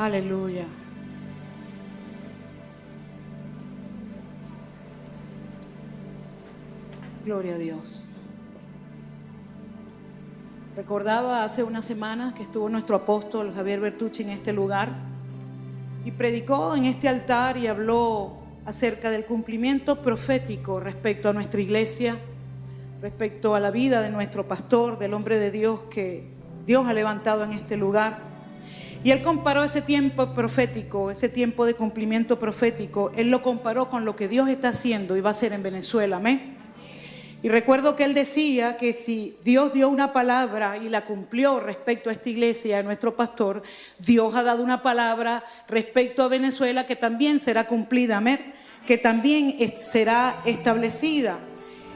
Aleluya. Gloria a Dios. Recordaba hace unas semanas que estuvo nuestro apóstol Javier Bertucci en este lugar y predicó en este altar y habló acerca del cumplimiento profético respecto a nuestra iglesia, respecto a la vida de nuestro pastor, del hombre de Dios que Dios ha levantado en este lugar. Y él comparó ese tiempo profético, ese tiempo de cumplimiento profético, él lo comparó con lo que Dios está haciendo y va a hacer en Venezuela, amén. Y recuerdo que él decía que si Dios dio una palabra y la cumplió respecto a esta iglesia y a nuestro pastor, Dios ha dado una palabra respecto a Venezuela que también será cumplida, amén, que también será establecida.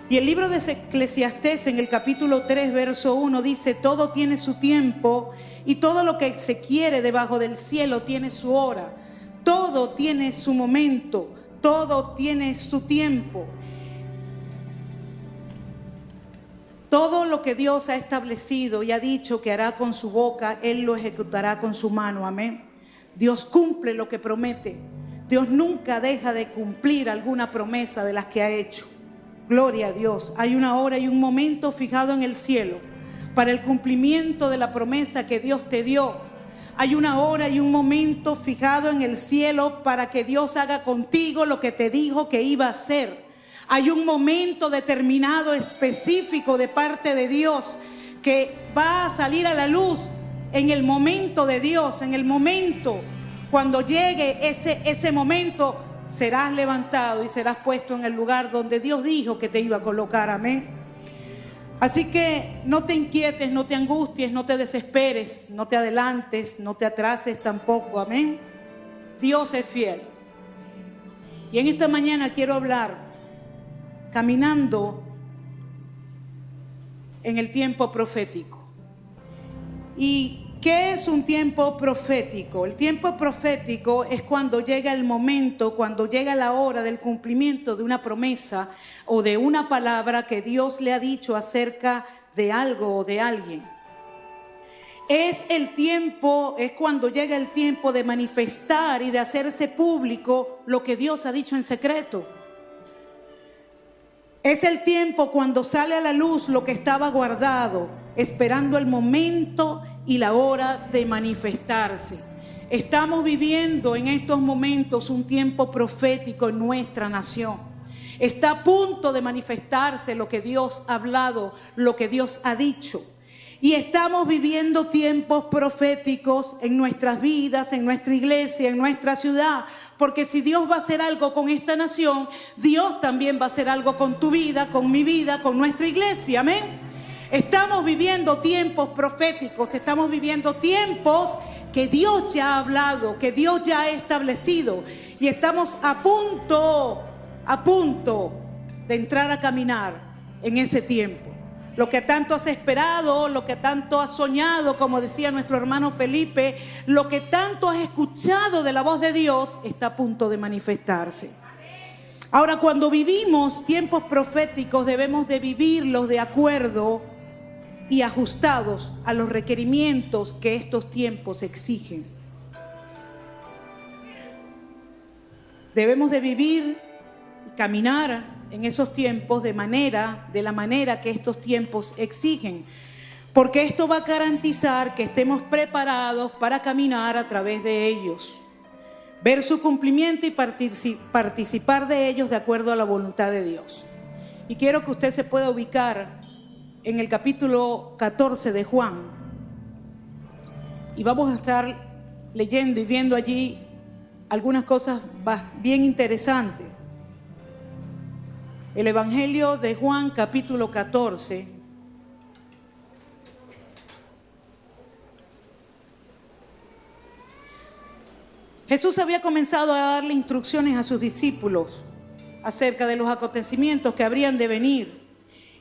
Y el libro de Eclesiastés en el capítulo 3, verso 1 dice: todo tiene su tiempo y todo lo que se quiere debajo del cielo tiene su hora. Todo tiene su momento, todo tiene su tiempo. Todo lo que Dios ha establecido y ha dicho que hará con su boca, Él lo ejecutará con su mano, amén. Dios cumple lo que promete. Dios nunca deja de cumplir alguna promesa de las que ha hecho. Gloria a Dios. Hay una hora y un momento fijado en el cielo para el cumplimiento de la promesa que Dios te dio. Hay una hora y un momento fijado en el cielo para que Dios haga contigo lo que te dijo que iba a hacer. Hay un momento determinado, específico de parte de Dios que va a salir a la luz en el momento de Dios, en el momento. Cuando llegue ese momento, serás levantado y serás puesto en el lugar donde Dios dijo que te iba a colocar, amén. Así que no te inquietes, no te angusties, no te desesperes, no te adelantes, no te atrases tampoco, amén. Dios es fiel. Y en esta mañana quiero hablar caminando en el tiempo profético. ¿Y qué es un tiempo profético? El tiempo profético es cuando llega el momento, cuando llega la hora del cumplimiento de una promesa o de una palabra que Dios le ha dicho acerca de algo o de alguien. Es cuando llega el tiempo de manifestar y de hacerse público lo que Dios ha dicho en secreto. Es el tiempo cuando sale a la luz lo que estaba guardado, esperando el momento y la hora de manifestarse. Estamos viviendo en estos momentos un tiempo profético en nuestra nación. Está a punto de manifestarse lo que Dios ha hablado, lo que Dios ha dicho. Y estamos viviendo tiempos proféticos en nuestras vidas, en nuestra iglesia, en nuestra ciudad. Porque si Dios va a hacer algo con esta nación, Dios también va a hacer algo con tu vida, con mi vida, con nuestra iglesia, amén. Estamos viviendo tiempos proféticos, estamos viviendo tiempos que Dios ya ha hablado, que Dios ya ha establecido. Y estamos a punto de entrar a caminar en ese tiempo. Lo que tanto has esperado, lo que tanto has soñado, como decía nuestro hermano Felipe, lo que tanto has escuchado de la voz de Dios está a punto de manifestarse. Ahora, cuando vivimos tiempos proféticos, debemos de vivirlos de acuerdo y ajustados a los requerimientos que estos tiempos exigen. Debemos de vivir y caminar en esos tiempos de la manera que estos tiempos exigen, porque esto va a garantizar que estemos preparados para caminar a través de ellos, ver su cumplimiento y participar de ellos de acuerdo a la voluntad de Dios. Y quiero que usted se pueda ubicar en el capítulo 14 de Juan, y vamos a estar leyendo y viendo allí algunas cosas bien interesantes. El Evangelio de Juan, capítulo 14. Jesús había comenzado a darle instrucciones a sus discípulos acerca de los acontecimientos que habrían de venir.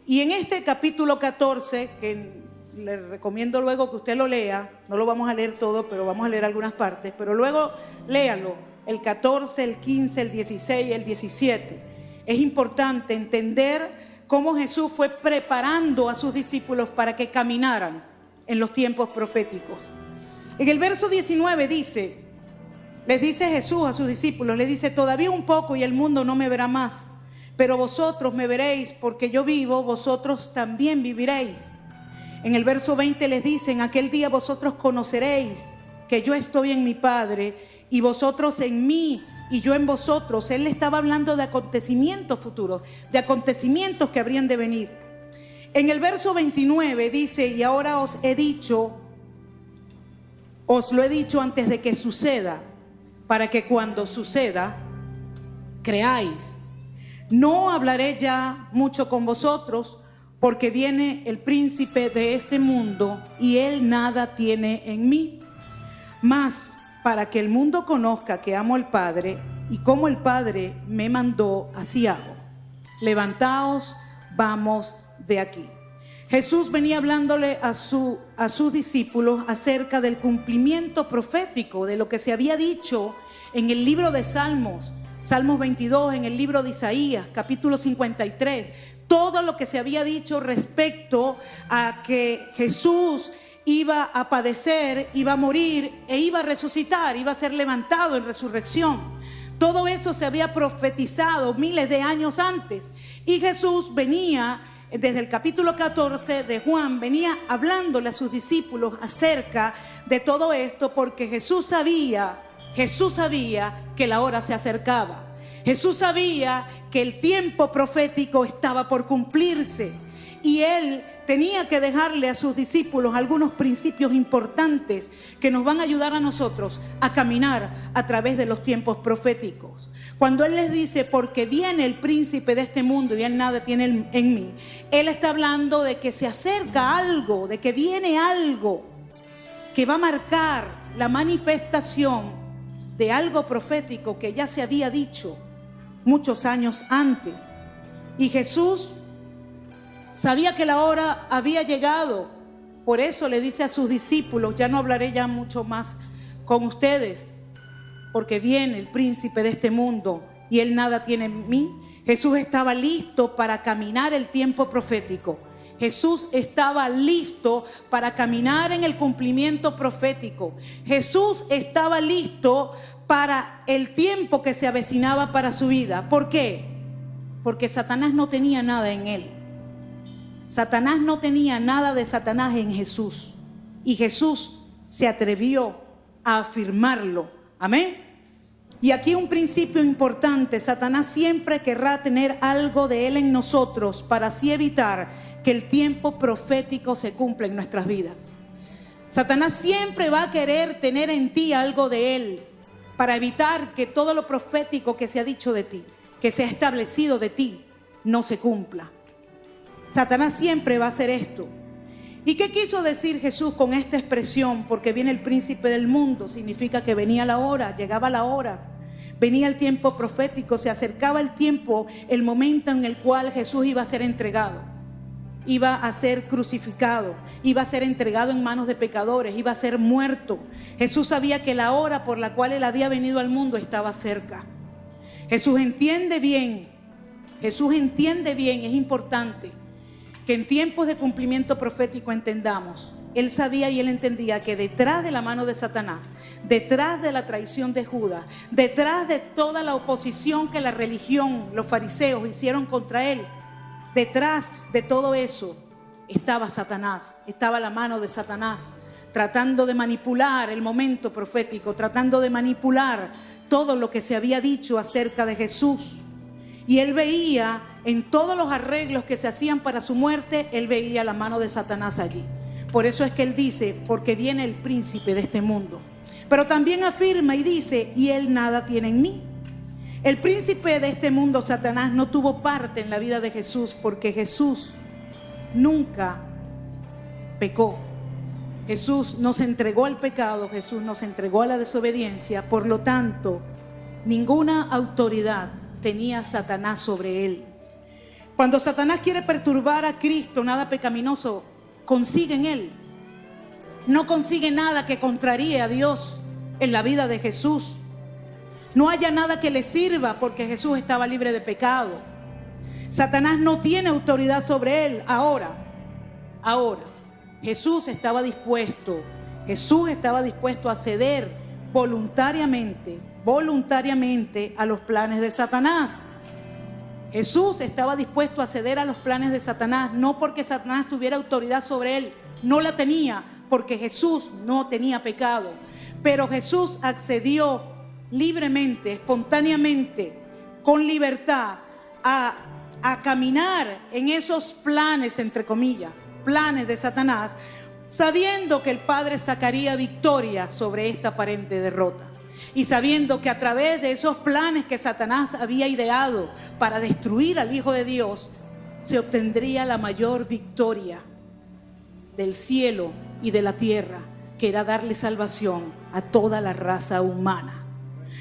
Y en este capítulo 14, que le recomiendo luego que usted lo lea, no lo vamos a leer todo, pero vamos a leer algunas partes, pero luego léalo, el 14, el 15, el 16 y el 17. Es importante entender cómo Jesús fue preparando a sus discípulos para que caminaran en los tiempos proféticos. En el verso 19 dice: Les dice Jesús a sus discípulos, le dice: todavía un poco y el mundo no me verá más, pero vosotros me veréis, porque yo vivo, vosotros también viviréis. En el verso 20 les dice: en aquel día vosotros conoceréis que yo estoy en mi Padre y vosotros en mí y yo en vosotros. Él le estaba hablando de acontecimientos futuros, de acontecimientos que habrían de venir. En el verso 29 dice: y ahora os lo he dicho antes de que suceda, para que cuando suceda, creáis. No hablaré ya mucho con vosotros, porque viene el príncipe de este mundo y él nada tiene en mí. Mas para que el mundo conozca que amo al Padre, y como el Padre me mandó, así hago. Levantaos, vamos de aquí. Jesús venía hablándole a sus discípulos acerca del cumplimiento profético de lo que se había dicho en el libro de Salmos 22, en el libro de Isaías, capítulo 53. Todo lo que se había dicho respecto a que Jesús iba a padecer, iba a morir e iba a resucitar, iba a ser levantado en resurrección. Todo eso se había profetizado miles de años antes. Y Jesús venía, desde el capítulo 14 de Juan, venía hablándole a sus discípulos acerca de todo esto, porque Jesús sabía que la hora se acercaba. Jesús sabía que el tiempo profético estaba por cumplirse. Y Él tenía que dejarle a sus discípulos algunos principios importantes que nos van a ayudar a nosotros a caminar a través de los tiempos proféticos. Cuando Él les dice: porque viene el príncipe de este mundo y él nada tiene en mí, Él está hablando de que se acerca algo, de que viene algo que va a marcar la manifestación de algo profético que ya se había dicho muchos años antes. Y Jesús sabía que la hora había llegado. Por eso le dice a sus discípulos: ya no hablaré ya mucho más con ustedes, porque viene el príncipe de este mundo y él nada tiene en mí. Jesús estaba listo para caminar el tiempo profético. Jesús estaba listo para caminar en el cumplimiento profético. Jesús estaba listo para el tiempo que se avecinaba para su vida. ¿Por qué? Porque Satanás no tenía nada en él. Satanás no tenía nada de Satanás en Jesús. Y Jesús se atrevió a afirmarlo. Amén. Y aquí un principio importante: Satanás siempre querrá tener algo de él en nosotros para así evitar que el tiempo profético se cumpla en nuestras vidas. Satanás siempre va a querer tener en ti algo de él para evitar que todo lo profético que se ha dicho de ti, que se ha establecido de ti, no se cumpla. Satanás siempre va a hacer esto. ¿Y qué quiso decir Jesús con esta expresión? Porque viene el príncipe del mundo. Significa que venía la hora, llegaba la hora. Venía el tiempo profético, se acercaba el tiempo, el momento en el cual Jesús iba a ser entregado. Iba a ser crucificado, iba a ser entregado en manos de pecadores, iba a ser muerto. Jesús sabía que la hora por la cual Él había venido al mundo estaba cerca. Jesús entiende bien, es importante que en tiempos de cumplimiento profético entendamos. Él sabía y él entendía que detrás de la mano de Satanás, detrás de la traición de Judas, detrás de toda la oposición que la religión, los fariseos hicieron contra él, detrás de todo eso estaba Satanás, estaba la mano de Satanás, tratando de manipular el momento profético, tratando de manipular todo lo que se había dicho acerca de Jesús. Y él veía en todos los arreglos que se hacían para su muerte, él veía la mano de Satanás allí. Por eso es que él dice: porque viene el príncipe de este mundo. Pero también afirma y dice: y él nada tiene en mí. El príncipe de este mundo, Satanás, no tuvo parte en la vida de Jesús, porque Jesús nunca pecó. Jesús no se entregó al pecado, Jesús no se entregó a la desobediencia. Por lo tanto, ninguna autoridad tenía Satanás sobre él. Cuando Satanás quiere perturbar a Cristo, nada pecaminoso consigue en él. No consigue nada que contraríe a Dios en la vida de Jesús. No haya nada que le sirva, porque Jesús estaba libre de pecado. Satanás no tiene autoridad sobre él. Ahora, Jesús estaba dispuesto a ceder voluntariamente a los planes de Satanás. Jesús estaba dispuesto a ceder a los planes de Satanás, no porque Satanás tuviera autoridad sobre él, no la tenía, porque Jesús no tenía pecado. Pero Jesús accedió libremente, espontáneamente, con libertad, a caminar en esos planes, entre comillas, planes de Satanás, sabiendo que el Padre sacaría victoria sobre esta aparente derrota. Y sabiendo que a través de esos planes que Satanás había ideado para destruir al Hijo de Dios, se obtendría la mayor victoria del cielo y de la tierra, que era darle salvación a toda la raza humana.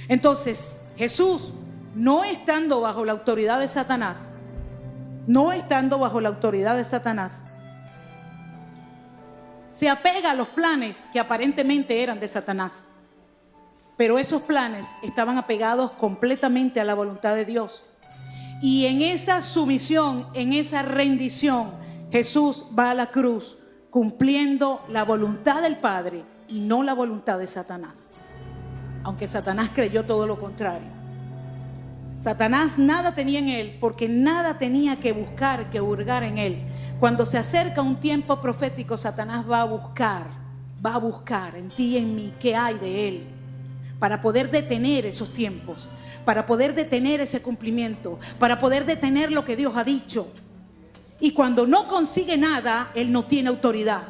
Entonces, Jesús, no estando bajo la autoridad de Satanás, se apega a los planes que aparentemente eran de Satanás. Pero esos planes estaban apegados completamente a la voluntad de Dios. Y en esa sumisión, en esa rendición, Jesús va a la cruz cumpliendo la voluntad del Padre y no la voluntad de Satanás. Aunque Satanás creyó todo lo contrario. Satanás nada tenía en él, porque nada tenía que buscar, que hurgar en él. Cuando se acerca un tiempo profético, Satanás va a buscar en ti y en mí qué hay de él, para poder detener esos tiempos, para poder detener ese cumplimiento, para poder detener lo que Dios ha dicho. Y cuando no consigue nada, él no tiene autoridad,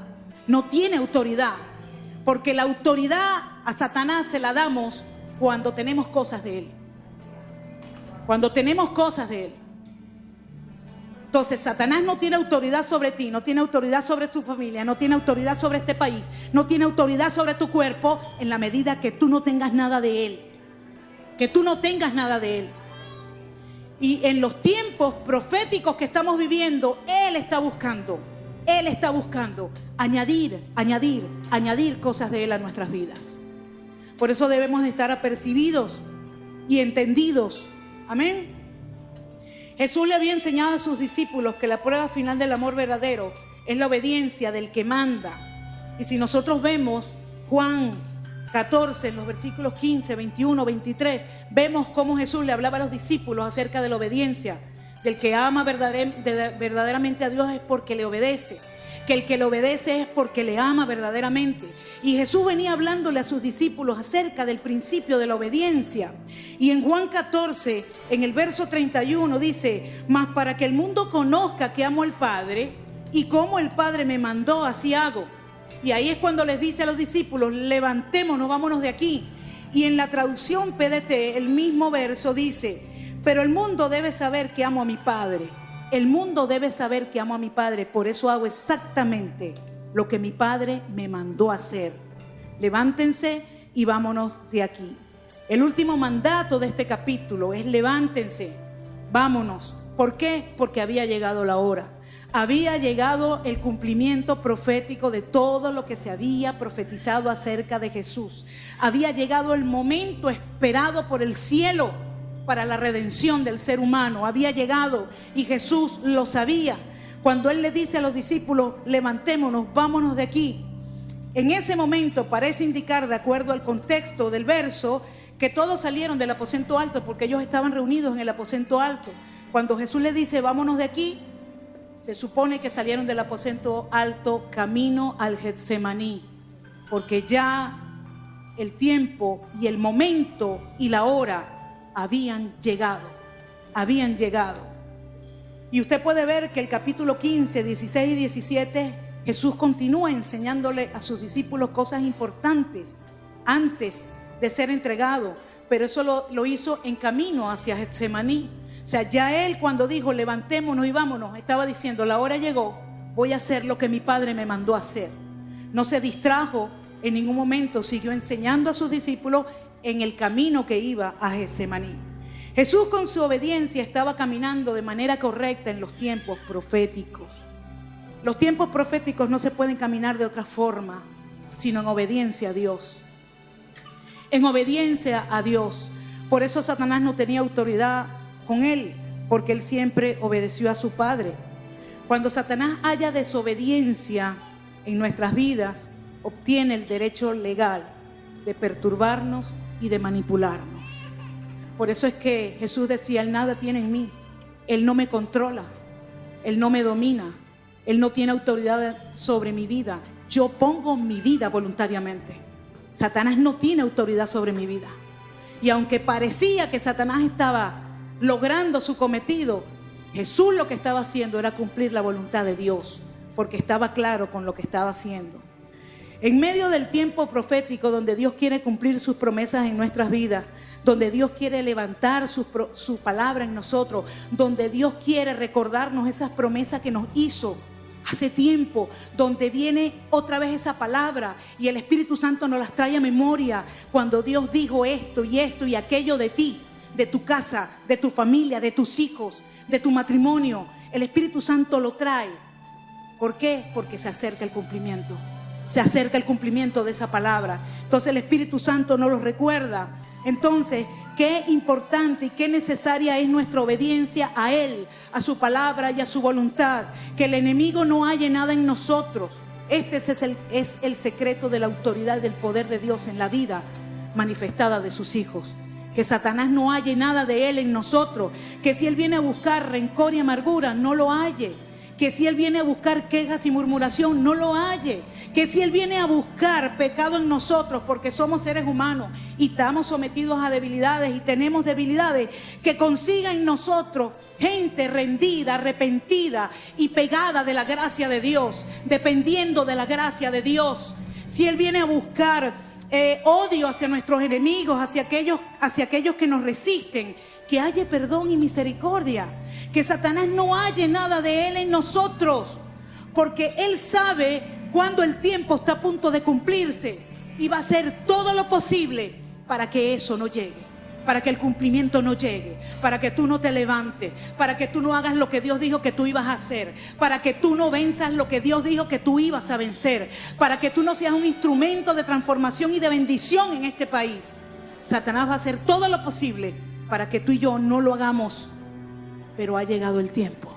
porque la autoridad a Satanás se la damos cuando tenemos cosas de él. Entonces Satanás no tiene autoridad sobre ti, no tiene autoridad sobre tu familia, no tiene autoridad sobre este país, no tiene autoridad sobre tu cuerpo, en la medida que tú no tengas nada de él. Y en los tiempos proféticos que estamos viviendo, Él está buscando añadir cosas de Él a nuestras vidas. Por eso debemos de estar apercibidos y entendidos. Amén. Jesús le había enseñado a sus discípulos que la prueba final del amor verdadero es la obediencia del que manda. Y si nosotros vemos Juan 14, en los versículos 15, 21, 23, vemos cómo Jesús le hablaba a los discípulos acerca de la obediencia. Del que ama verdaderamente a Dios es porque le obedece. Que el que le obedece es porque le ama verdaderamente. Y Jesús venía hablándole a sus discípulos acerca del principio de la obediencia. Y en Juan 14, en el verso 31 dice: mas para que el mundo conozca que amo al Padre, y como el Padre me mandó, así hago. Y ahí es cuando les dice a los discípulos: levantémonos, vámonos de aquí. Y en la traducción PDT, el mismo verso dice: pero el mundo debe saber que amo a mi Padre. El mundo debe saber que amo a mi Padre, por eso hago exactamente lo que mi Padre me mandó a hacer. Levántense y vámonos de aquí. El último mandato de este capítulo es: levántense, vámonos. ¿Por qué? Porque había llegado la hora. Había llegado el cumplimiento profético de todo lo que se había profetizado acerca de Jesús. Había llegado el momento esperado por el cielo para la redención del ser humano. Había llegado y Jesús lo sabía. Cuando Él le dice a los discípulos: levantémonos, vámonos de aquí. En ese momento parece indicar, de acuerdo al contexto del verso, que todos salieron del aposento alto, porque ellos estaban reunidos en el aposento alto. Cuando Jesús le dice: vámonos de aquí, se supone que salieron del aposento alto camino al Getsemaní, porque ya el tiempo y el momento y la hora habían llegado. Y usted puede ver que el capítulo 15, 16 y 17, Jesús continúa enseñándole a sus discípulos cosas importantes antes de ser entregado, pero eso lo hizo en camino hacia Getsemaní. O sea, ya Él, cuando dijo levantémonos y vámonos, estaba diciendo: la hora llegó, voy a hacer lo que mi Padre me mandó a hacer. No se distrajo en ningún momento, siguió enseñando a sus discípulos en el camino que iba a Getsemaní. Jesús, con su obediencia, estaba caminando de manera correcta en los tiempos proféticos. Los tiempos proféticos no se pueden caminar de otra forma, sino en obediencia a Dios. En obediencia a Dios. Por eso Satanás no tenía autoridad con él, porque él siempre obedeció a su Padre. Cuando Satanás haya desobediencia en nuestras vidas, obtiene el derecho legal de perturbarnos y de manipularnos. Por eso es que Jesús decía, Él nada tiene en mí, Él no me controla, Él no me domina, Él no tiene autoridad sobre mi vida. Yo pongo mi vida voluntariamente. Satanás no tiene autoridad sobre mi vida. Y aunque parecía que Satanás estaba logrando su cometido, Jesús lo que estaba haciendo era cumplir la voluntad de Dios, porque estaba claro con lo que estaba haciendo. En medio del tiempo profético, donde Dios quiere cumplir sus promesas en nuestras vidas, donde Dios quiere levantar su palabra en nosotros, donde Dios quiere recordarnos esas promesas que nos hizo hace tiempo, donde viene otra vez esa palabra y el Espíritu Santo nos las trae a memoria, cuando Dios dijo esto y aquello de ti, de tu casa, de tu familia, de tus hijos, de tu matrimonio. El Espíritu Santo lo trae. ¿Por qué? Porque se acerca el cumplimiento. Se acerca el cumplimiento de esa palabra. Entonces el Espíritu Santo nos lo recuerda. Entonces, qué importante y qué necesaria es nuestra obediencia a Él, a su palabra y a su voluntad. Que el enemigo no halle nada en nosotros. Este es el secreto de la autoridad del poder de Dios en la vida manifestada de sus hijos. Que Satanás no halle nada de Él en nosotros. Que si Él viene a buscar rencor y amargura, no lo halle. Que si Él viene a buscar quejas y murmuración, no lo halle. Que si Él viene a buscar pecado en nosotros, porque somos seres humanos y estamos sometidos a debilidades y tenemos debilidades, que consiga en nosotros gente rendida, arrepentida y pegada de la gracia de Dios, dependiendo de la gracia de Dios. Si Él viene a buscar odio hacia nuestros enemigos, hacia aquellos que nos resisten, que haya perdón y misericordia. Que Satanás no halle nada de Él en nosotros, porque Él sabe cuando el tiempo está a punto de cumplirse y va a hacer todo lo posible para que eso no llegue, para que el cumplimiento no llegue, para que tú no te levantes, para que tú no hagas lo que Dios dijo que tú ibas a hacer, para que tú no venzas lo que Dios dijo que tú ibas a vencer, para que tú no seas un instrumento de transformación y de bendición en este país. Satanás va a hacer todo lo posible para que tú y yo no lo hagamos. Pero ha llegado el tiempo.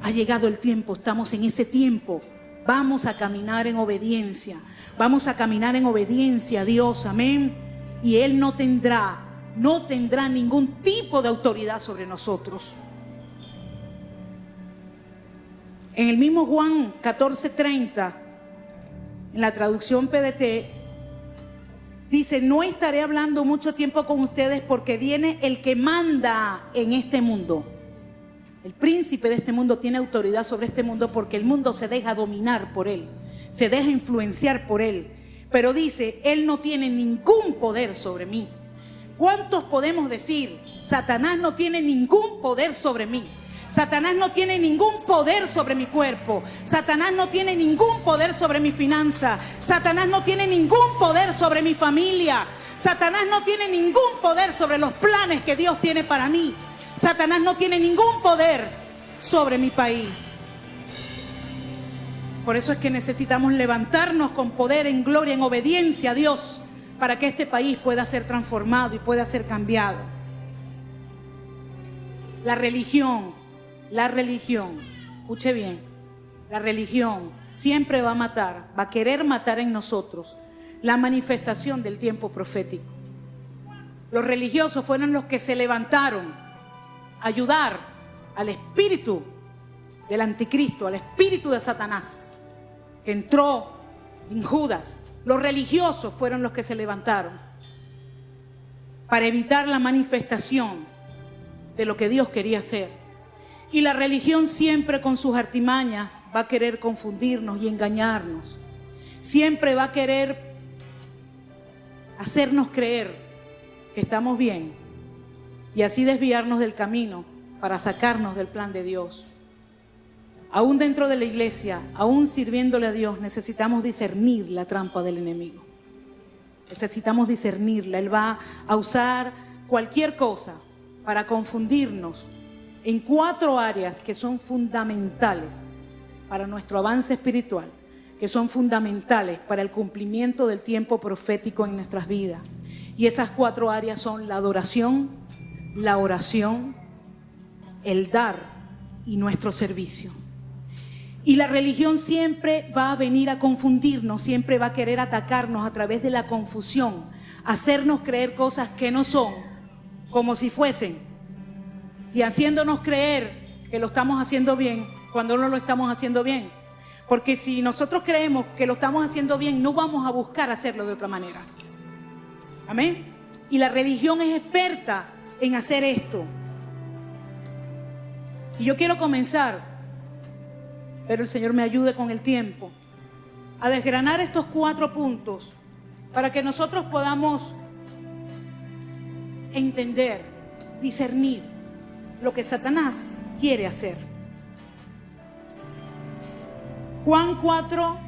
Ha llegado el tiempo. Estamos en ese tiempo. Vamos a caminar en obediencia. Vamos a caminar en obediencia a Dios. Amén. Y Él no tendrá ningún tipo de autoridad sobre nosotros. En el mismo Juan 14:30, en la traducción PDT, dice: no estaré hablando mucho tiempo con ustedes porque viene el que manda en este mundo. El príncipe de este mundo tiene autoridad sobre este mundo porque el mundo se deja dominar por él, se deja influenciar por él. Pero dice, Él no tiene ningún poder sobre mí. ¿Cuántos podemos decir, Satanás no tiene ningún poder sobre mí? Satanás no tiene ningún poder sobre mi cuerpo. Satanás no tiene ningún poder sobre mi finanza. Satanás no tiene ningún poder sobre mi familia. Satanás no tiene ningún poder sobre los planes que Dios tiene para mí. Satanás no tiene ningún poder sobre mi país. Por eso es que necesitamos levantarnos con poder, en gloria, en obediencia a Dios, para que este país pueda ser transformado y pueda ser cambiado. La religión, escuche bien, la religión siempre va a matar, va a querer matar en nosotros la manifestación del tiempo profético. Los religiosos fueron los que se levantaron a ayudar al espíritu del anticristo, al espíritu de Satanás, que entró en Judas. Los religiosos fueron los que se levantaron para evitar la manifestación de lo que Dios quería hacer. Y la religión siempre con sus artimañas va a querer confundirnos y engañarnos. Siempre va a querer hacernos creer que estamos bien y así desviarnos del camino para sacarnos del plan de Dios. Aún dentro de la iglesia, aún sirviéndole a Dios, necesitamos discernir la trampa del enemigo. Necesitamos discernirla. Él va a usar cualquier cosa para confundirnos en 4 áreas que son fundamentales para nuestro avance espiritual, que son fundamentales para el cumplimiento del tiempo profético en nuestras vidas. Y esas 4 áreas son la adoración, la oración, el dar y nuestro servicio. Y la religión siempre va a venir a confundirnos, siempre va a querer atacarnos a través de la confusión, hacernos creer cosas que no son, como si fuesen, y haciéndonos creer que lo estamos haciendo bien cuando no lo estamos haciendo bien. Porque si nosotros creemos que lo estamos haciendo bien, no vamos a buscar hacerlo de otra manera. Amén. Y la religión es experta en hacer esto. Y yo quiero comenzar, pero el Señor me ayude con el tiempo, a desgranar estos 4 puntos para que nosotros podamos entender, discernir lo que Satanás quiere hacer. Juan 4,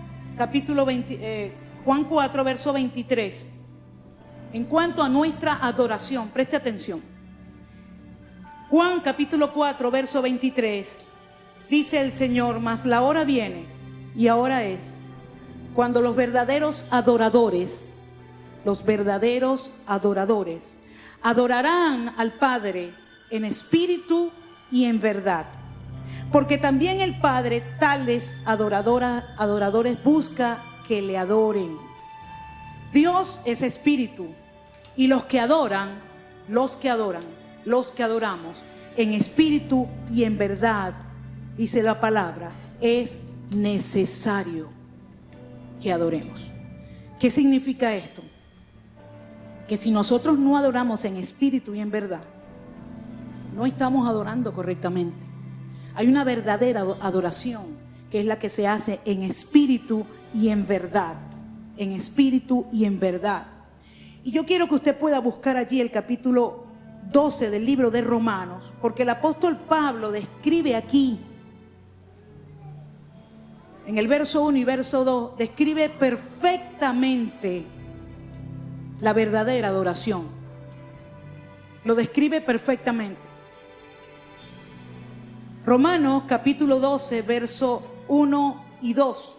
verso 23. En cuanto a nuestra adoración, preste atención. Juan capítulo 4, verso 23. Dice el Señor: mas la hora viene, y ahora es, cuando los verdaderos adoradores adorarán al Padre en espíritu y en verdad. Porque también el Padre tales adoradores busca que le adoren. Dios es espíritu, y los que adoramos en espíritu y en verdad, dice la palabra, es necesario que adoremos. ¿Qué significa esto? Que si nosotros no adoramos en espíritu y en verdad, no estamos adorando correctamente. Hay una verdadera adoración, que es la que se hace en espíritu y en verdad. En espíritu y en verdad. Y yo quiero que usted pueda buscar allí el capítulo 12 del libro de Romanos, porque el apóstol Pablo describe aquí, en el verso 1 y verso 2, describe perfectamente la verdadera adoración. Lo describe perfectamente. Romanos capítulo 12, verso 1 y 2.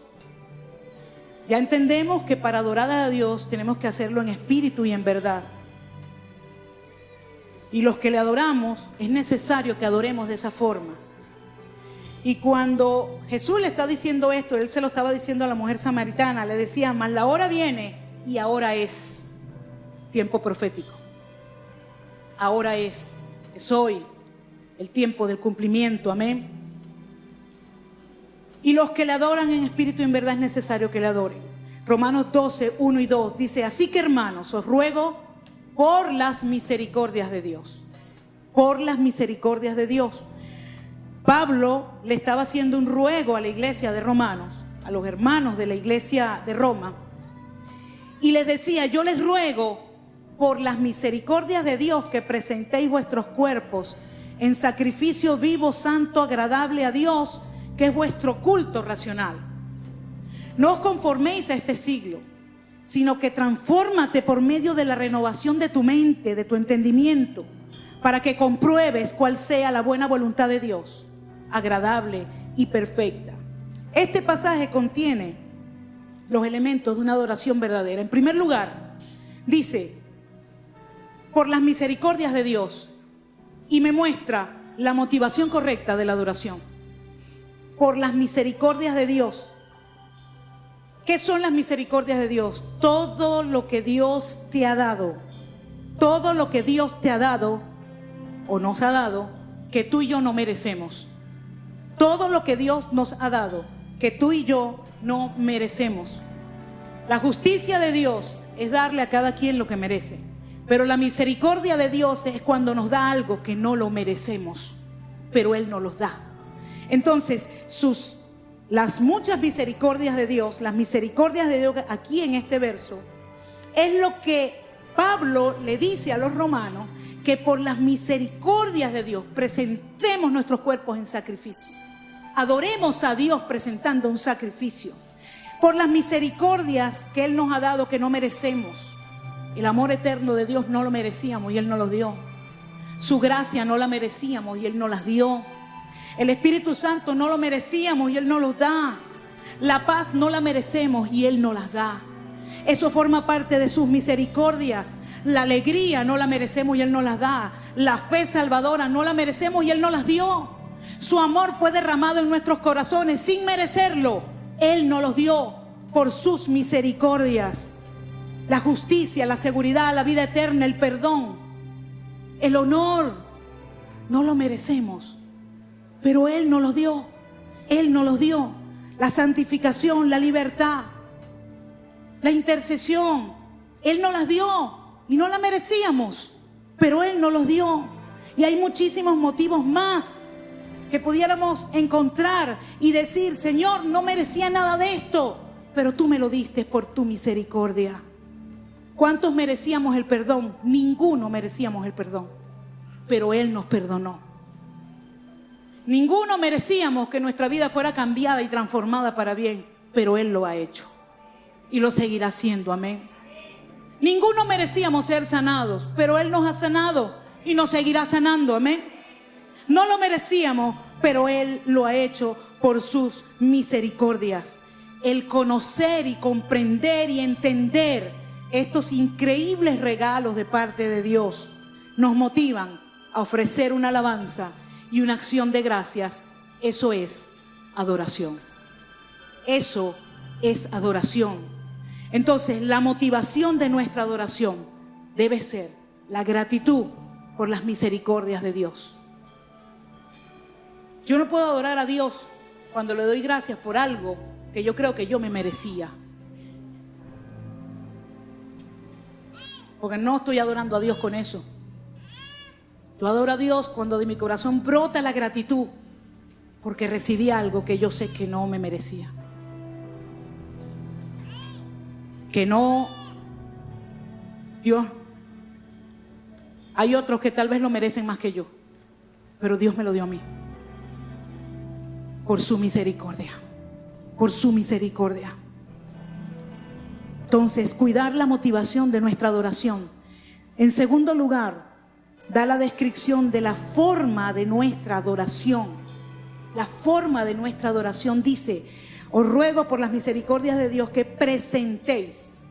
Ya entendemos que para adorar a Dios tenemos que hacerlo en espíritu y en verdad. Y los que le adoramos, es necesario que adoremos de esa forma. Y cuando Jesús le está diciendo esto, Él se lo estaba diciendo a la mujer samaritana, le decía: mas la hora viene y ahora es. Tiempo profético. Ahora es hoy el tiempo del cumplimiento, amén. Y los que le adoran en espíritu y en verdad es necesario que le adoren. Romanos 12, 1 y 2 dice: así que, hermanos, os ruego por las misericordias de Dios. Por las misericordias de Dios. Pablo le estaba haciendo un ruego a la iglesia de Romanos, a los hermanos de la iglesia de Roma, y les decía: yo les ruego por las misericordias de Dios que presentéis vuestros cuerpos en sacrificio vivo, santo, agradable a Dios, que es vuestro culto racional. No os conforméis a este siglo, sino que transfórmate por medio de la renovación de tu mente, de tu entendimiento, para que compruebes cuál sea la buena voluntad de Dios, agradable y perfecta. Este pasaje contiene los elementos de una adoración verdadera. En primer lugar, dice: por las misericordias de Dios, y me muestra la motivación correcta de la adoración. Por las misericordias de Dios. ¿Qué son las misericordias de Dios? Todo lo que Dios te ha dado. Todo lo que Dios te ha dado o nos ha dado, que tú y yo no merecemos. Todo lo que Dios nos ha dado, que tú y yo no merecemos. La justicia de Dios es darle a cada quien lo que merece. Pero la misericordia de Dios es cuando nos da algo que no lo merecemos, pero Él nos los da. Entonces, las muchas misericordias de Dios, las misericordias de Dios aquí en este verso, es lo que Pablo le dice a los romanos, que por las misericordias de Dios presentemos nuestros cuerpos en sacrificio. Adoremos a Dios presentando un sacrificio. Por las misericordias que Él nos ha dado que no merecemos. El amor eterno de Dios no lo merecíamos y Él nos lo dio. Su gracia no la merecíamos y Él nos las dio. El Espíritu Santo no lo merecíamos y Él nos los da. La paz no la merecemos y Él nos las da. Eso forma parte de sus misericordias. La alegría no la merecemos y Él nos las da. La fe salvadora no la merecemos y Él nos las dio. Su amor fue derramado en nuestros corazones sin merecerlo. Él nos los dio por sus misericordias. La justicia, la seguridad, la vida eterna, el perdón, el honor, no lo merecemos, pero Él nos los dio. Él nos los dio. La santificación, la libertad, la intercesión, Él nos las dio y no la merecíamos, pero Él nos los dio. Y hay muchísimos motivos más que pudiéramos encontrar y decir: Señor, no merecía nada de esto, pero tú me lo diste por tu misericordia. ¿Cuántos merecíamos el perdón? Ninguno merecíamos el perdón, pero Él nos perdonó. Ninguno merecíamos que nuestra vida fuera cambiada y transformada para bien, pero Él lo ha hecho y lo seguirá haciendo. Amén. Ninguno merecíamos ser sanados, pero Él nos ha sanado y nos seguirá sanando. Amén. No lo merecíamos, pero Él lo ha hecho por sus misericordias. El conocer y comprender y entender estos increíbles regalos de parte de Dios nos motivan a ofrecer una alabanza y una acción de gracias. Eso es adoración. Eso es adoración. Entonces, la motivación de nuestra adoración debe ser la gratitud por las misericordias de Dios. Yo no puedo adorar a Dios cuando le doy gracias por algo que yo creo que yo me merecía. Porque no estoy adorando a Dios con eso. Yo adoro a Dios cuando de mi corazón brota la gratitud, porque recibí algo que yo sé que no me merecía. Que no, Dios, hay otros que tal vez lo merecen más que yo, pero Dios me lo dio a mí. Por su misericordia. Por su misericordia. Entonces, cuidar la motivación de nuestra adoración. En segundo lugar, da la descripción de la forma de nuestra adoración. La forma de nuestra adoración dice: os ruego por las misericordias de Dios que presentéis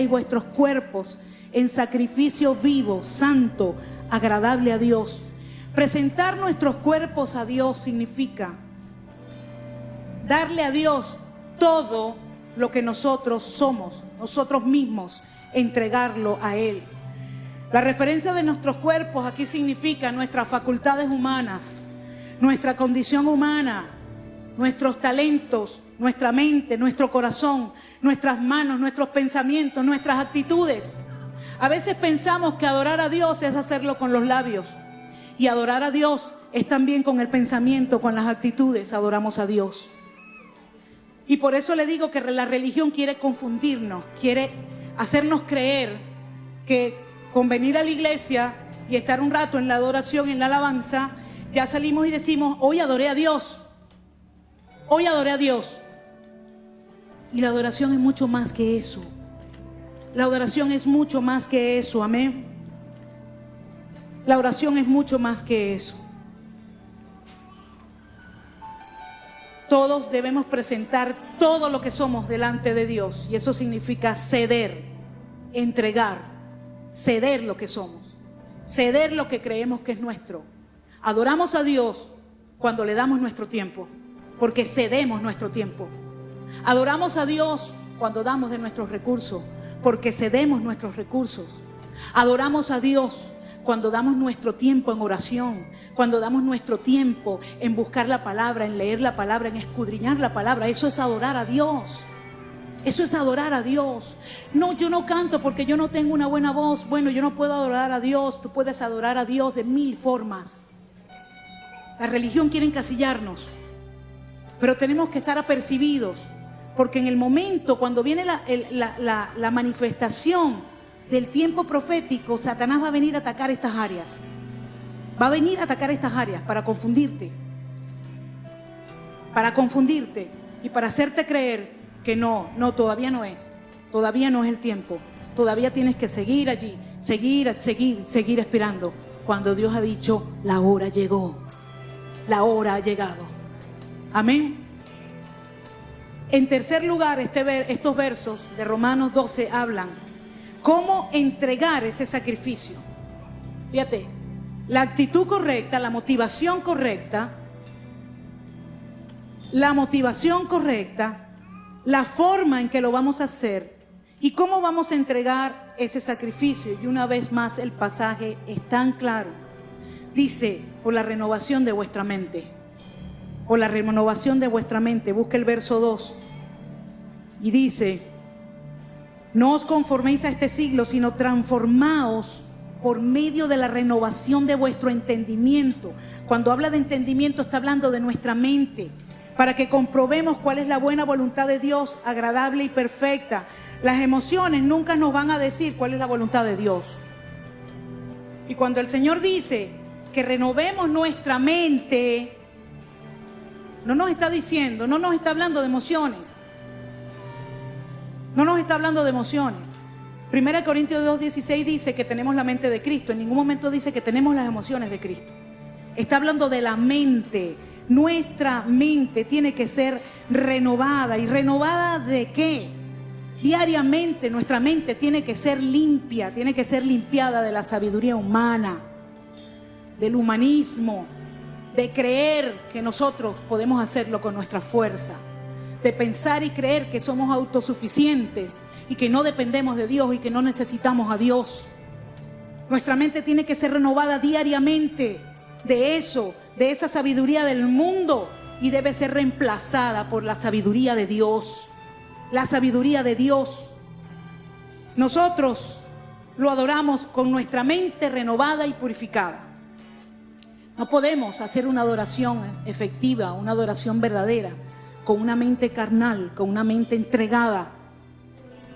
vuestros cuerpos en sacrificio vivo, santo, agradable a Dios. Presentar nuestros cuerpos a Dios significa darle a Dios todo lo que nosotros somos, nosotros mismos, entregarlo a Él. La referencia de nuestros cuerpos aquí significa nuestras facultades humanas, nuestra condición humana, nuestros talentos, nuestra mente, nuestro corazón, nuestras manos, nuestros pensamientos, nuestras actitudes. A veces pensamos que adorar a Dios es hacerlo con los labios, y adorar a Dios es también con el pensamiento, con las actitudes. Adoramos a Dios. Y por eso le digo que la religión quiere confundirnos, quiere hacernos creer que con venir a la iglesia y estar un rato en la adoración, en la alabanza, ya salimos y decimos: hoy adoré a Dios. Hoy adoré a Dios. Y la adoración es mucho más que eso. La adoración es mucho más que eso. Amén. La oración es mucho más que eso. Todos debemos presentar todo lo que somos delante de Dios. Y eso significa ceder, entregar, ceder lo que somos, ceder lo que creemos que es nuestro. Adoramos a Dios cuando le damos nuestro tiempo, porque cedemos nuestro tiempo. Adoramos a Dios cuando damos de nuestros recursos, porque cedemos nuestros recursos. Adoramos a Dios cuando damos nuestro tiempo en oración, cuando damos nuestro tiempo en buscar la palabra, en leer la palabra, en escudriñar la palabra. Eso es adorar a Dios. Eso es adorar a Dios. No, yo no canto porque yo no tengo una buena voz. Bueno, yo no puedo adorar a Dios. Tú puedes adorar a Dios de 1000 formas. La religión quiere encasillarnos, pero tenemos que estar apercibidos, porque en el momento cuando viene la manifestación del tiempo profético, Satanás va a venir a atacar estas áreas. Va a venir a atacar estas áreas para confundirte y para hacerte creer que no, todavía no es el tiempo. Todavía tienes que seguir allí, seguir esperando, cuando Dios ha dicho: la hora llegó, la hora ha llegado. Amén. En tercer lugar, estos versos de Romanos 12 hablan cómo entregar ese sacrificio. Fíjate, la actitud correcta, la motivación correcta, la forma en que lo vamos a hacer y cómo vamos a entregar ese sacrificio. Y una vez más el pasaje es tan claro. Dice, por la renovación de vuestra mente. Por la renovación de vuestra mente. Busca el verso 2. Y dice, no os conforméis a este siglo, sino transformaos por medio de la renovación de vuestro entendimiento. Cuando habla de entendimiento está hablando de nuestra mente, para que comprobemos cuál es la buena voluntad de Dios, agradable y perfecta. Las emociones nunca nos van a decir cuál es la voluntad de Dios. Y cuando el Señor dice que renovemos nuestra mente, no nos está diciendo, no nos está hablando de emociones. No nos está hablando de emociones. 1 Corintios 2:16 dice que tenemos la mente de Cristo. En ningún momento dice que tenemos las emociones de Cristo. Está hablando de la mente. Nuestra mente tiene que ser renovada. ¿Y renovada de qué? Diariamente nuestra mente tiene que ser limpia, tiene que ser limpiada de la sabiduría humana, del humanismo, de creer que nosotros podemos hacerlo con nuestra fuerza, de pensar y creer que somos autosuficientes y que no dependemos de Dios y que no necesitamos a Dios. Nuestra mente tiene que ser renovada diariamente de eso, de esa sabiduría del mundo, y debe ser reemplazada por la sabiduría de Dios. La sabiduría de Dios. Nosotros lo adoramos con nuestra mente renovada y purificada. No podemos hacer una adoración efectiva, una adoración verdadera, con una mente carnal, con una mente entregada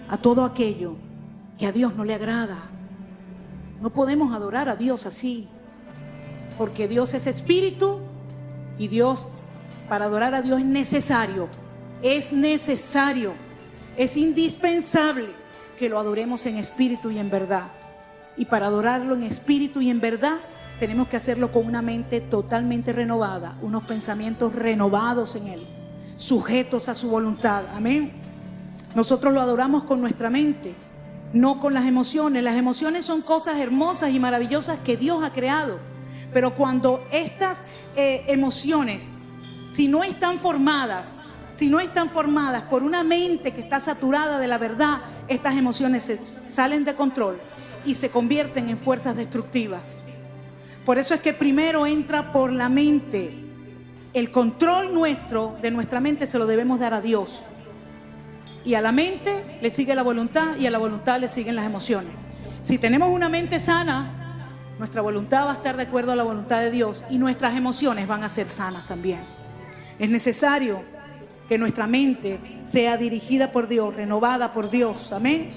a todo aquello que a Dios no le agrada. No podemos adorar a Dios así, porque Dios es espíritu y Dios, para adorar a Dios es necesario, es indispensable que lo adoremos en espíritu y en verdad. Y para adorarlo en espíritu y en verdad, tenemos que hacerlo con una mente totalmente renovada, unos pensamientos renovados en Él, sujetos a su voluntad. Amén. Nosotros lo adoramos con nuestra mente, no con las emociones. Las emociones son cosas hermosas y maravillosas que Dios ha creado. Pero cuando estas emociones, si no están formadas por una mente que está saturada de la verdad, estas emociones se salen de control y se convierten en fuerzas destructivas. Por eso es que primero entra por la mente. El control de nuestra mente se lo debemos dar a Dios. Y a la mente le sigue la voluntad y a la voluntad le siguen las emociones. Si tenemos una mente sana, nuestra voluntad va a estar de acuerdo a la voluntad de Dios y nuestras emociones van a ser sanas también. Es necesario que nuestra mente sea dirigida por Dios, renovada por Dios. Amén.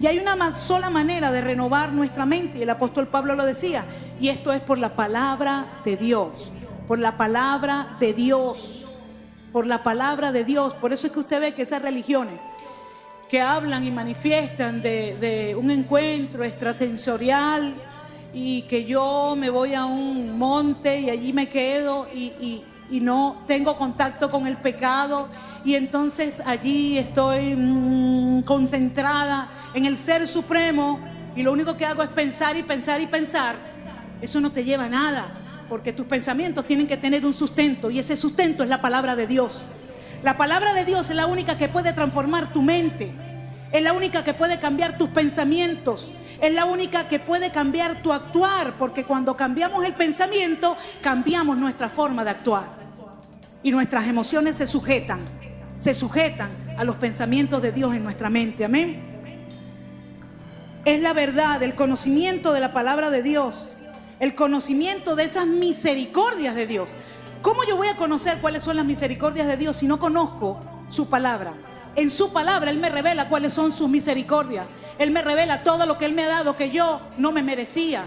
Y hay una sola manera de renovar nuestra mente, y el apóstol Pablo lo decía, y esto es por la palabra de Dios. Por la palabra de Dios. Por la palabra de Dios. Por eso es que usted ve que esas religiones que hablan y manifiestan de un encuentro extrasensorial, y que yo me voy a un monte y allí me quedo y no tengo contacto con el pecado, y entonces allí estoy concentrada en el Ser Supremo y lo único que hago es pensar y pensar y pensar. Eso no te lleva a nada, porque tus pensamientos tienen que tener un sustento, y ese sustento es la palabra de Dios. La palabra de Dios es la única que puede transformar tu mente, es la única que puede cambiar tus pensamientos, es la única que puede cambiar tu actuar, porque cuando cambiamos el pensamiento, cambiamos nuestra forma de actuar. Y nuestras emociones se sujetan a los pensamientos de Dios en nuestra mente. Amén. Es la verdad, el conocimiento de la palabra de Dios, el conocimiento de esas misericordias de Dios. ¿Cómo yo voy a conocer cuáles son las misericordias de Dios si no conozco su palabra? En su palabra Él me revela cuáles son sus misericordias. Él me revela todo lo que Él me ha dado que yo no me merecía.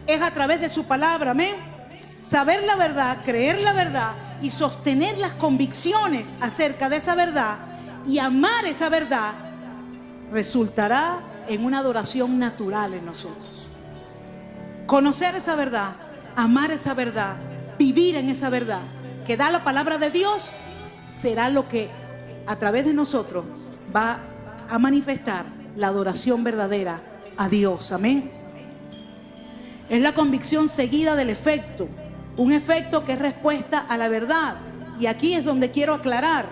Es a través de su palabra. Amén. Saber la verdad, creer la verdad y sostener las convicciones acerca de esa verdad y amar esa verdad resultará en una adoración natural en nosotros. Conocer esa verdad, amar esa verdad, vivir en esa verdad que da la palabra de Dios, será lo que a través de nosotros va a manifestar la adoración verdadera a Dios. Amén. Es la convicción seguida del efecto. Un efecto que es respuesta a la verdad. Y aquí es donde quiero aclarar.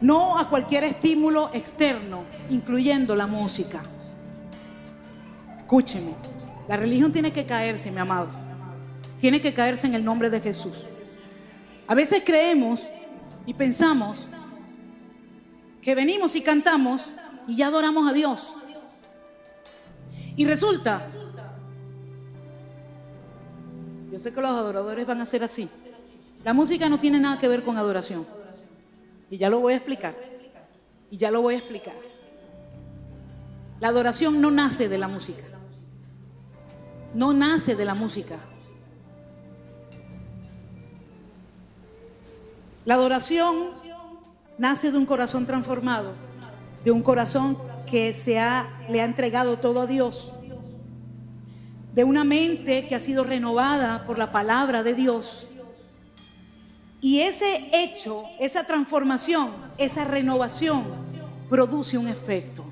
No a cualquier estímulo externo, incluyendo la música. Escúcheme. La religión tiene que caerse, mi amado. Tiene que caerse en el nombre de Jesús. A veces creemos y pensamos que venimos y cantamos y ya adoramos a Dios. Y resulta, yo sé que los adoradores van a ser así. La música no tiene nada que ver con adoración. Y ya lo voy a explicar. La adoración no nace de la música. No nace de la música. La adoración nace de un corazón transformado, de un corazón que le ha entregado todo a Dios, de una mente que ha sido renovada por la palabra de Dios. Y ese hecho, esa transformación, esa renovación produce un efecto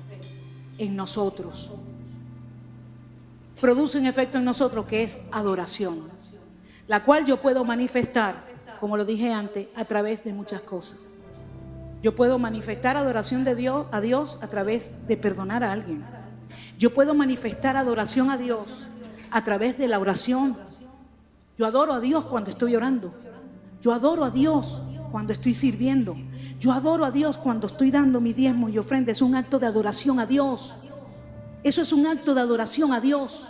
en nosotros. Produce un efecto en nosotros que es adoración, la cual yo puedo manifestar, como lo dije antes, a través de muchas cosas. Yo puedo manifestar adoración a Dios a través de perdonar a alguien. Yo puedo manifestar adoración a Dios a través de la oración. Yo adoro a Dios cuando estoy orando. Yo adoro a Dios cuando estoy sirviendo. Yo adoro a Dios cuando estoy dando mi diezmo y ofrenda. Es un acto de adoración a Dios. Eso es un acto de adoración a Dios.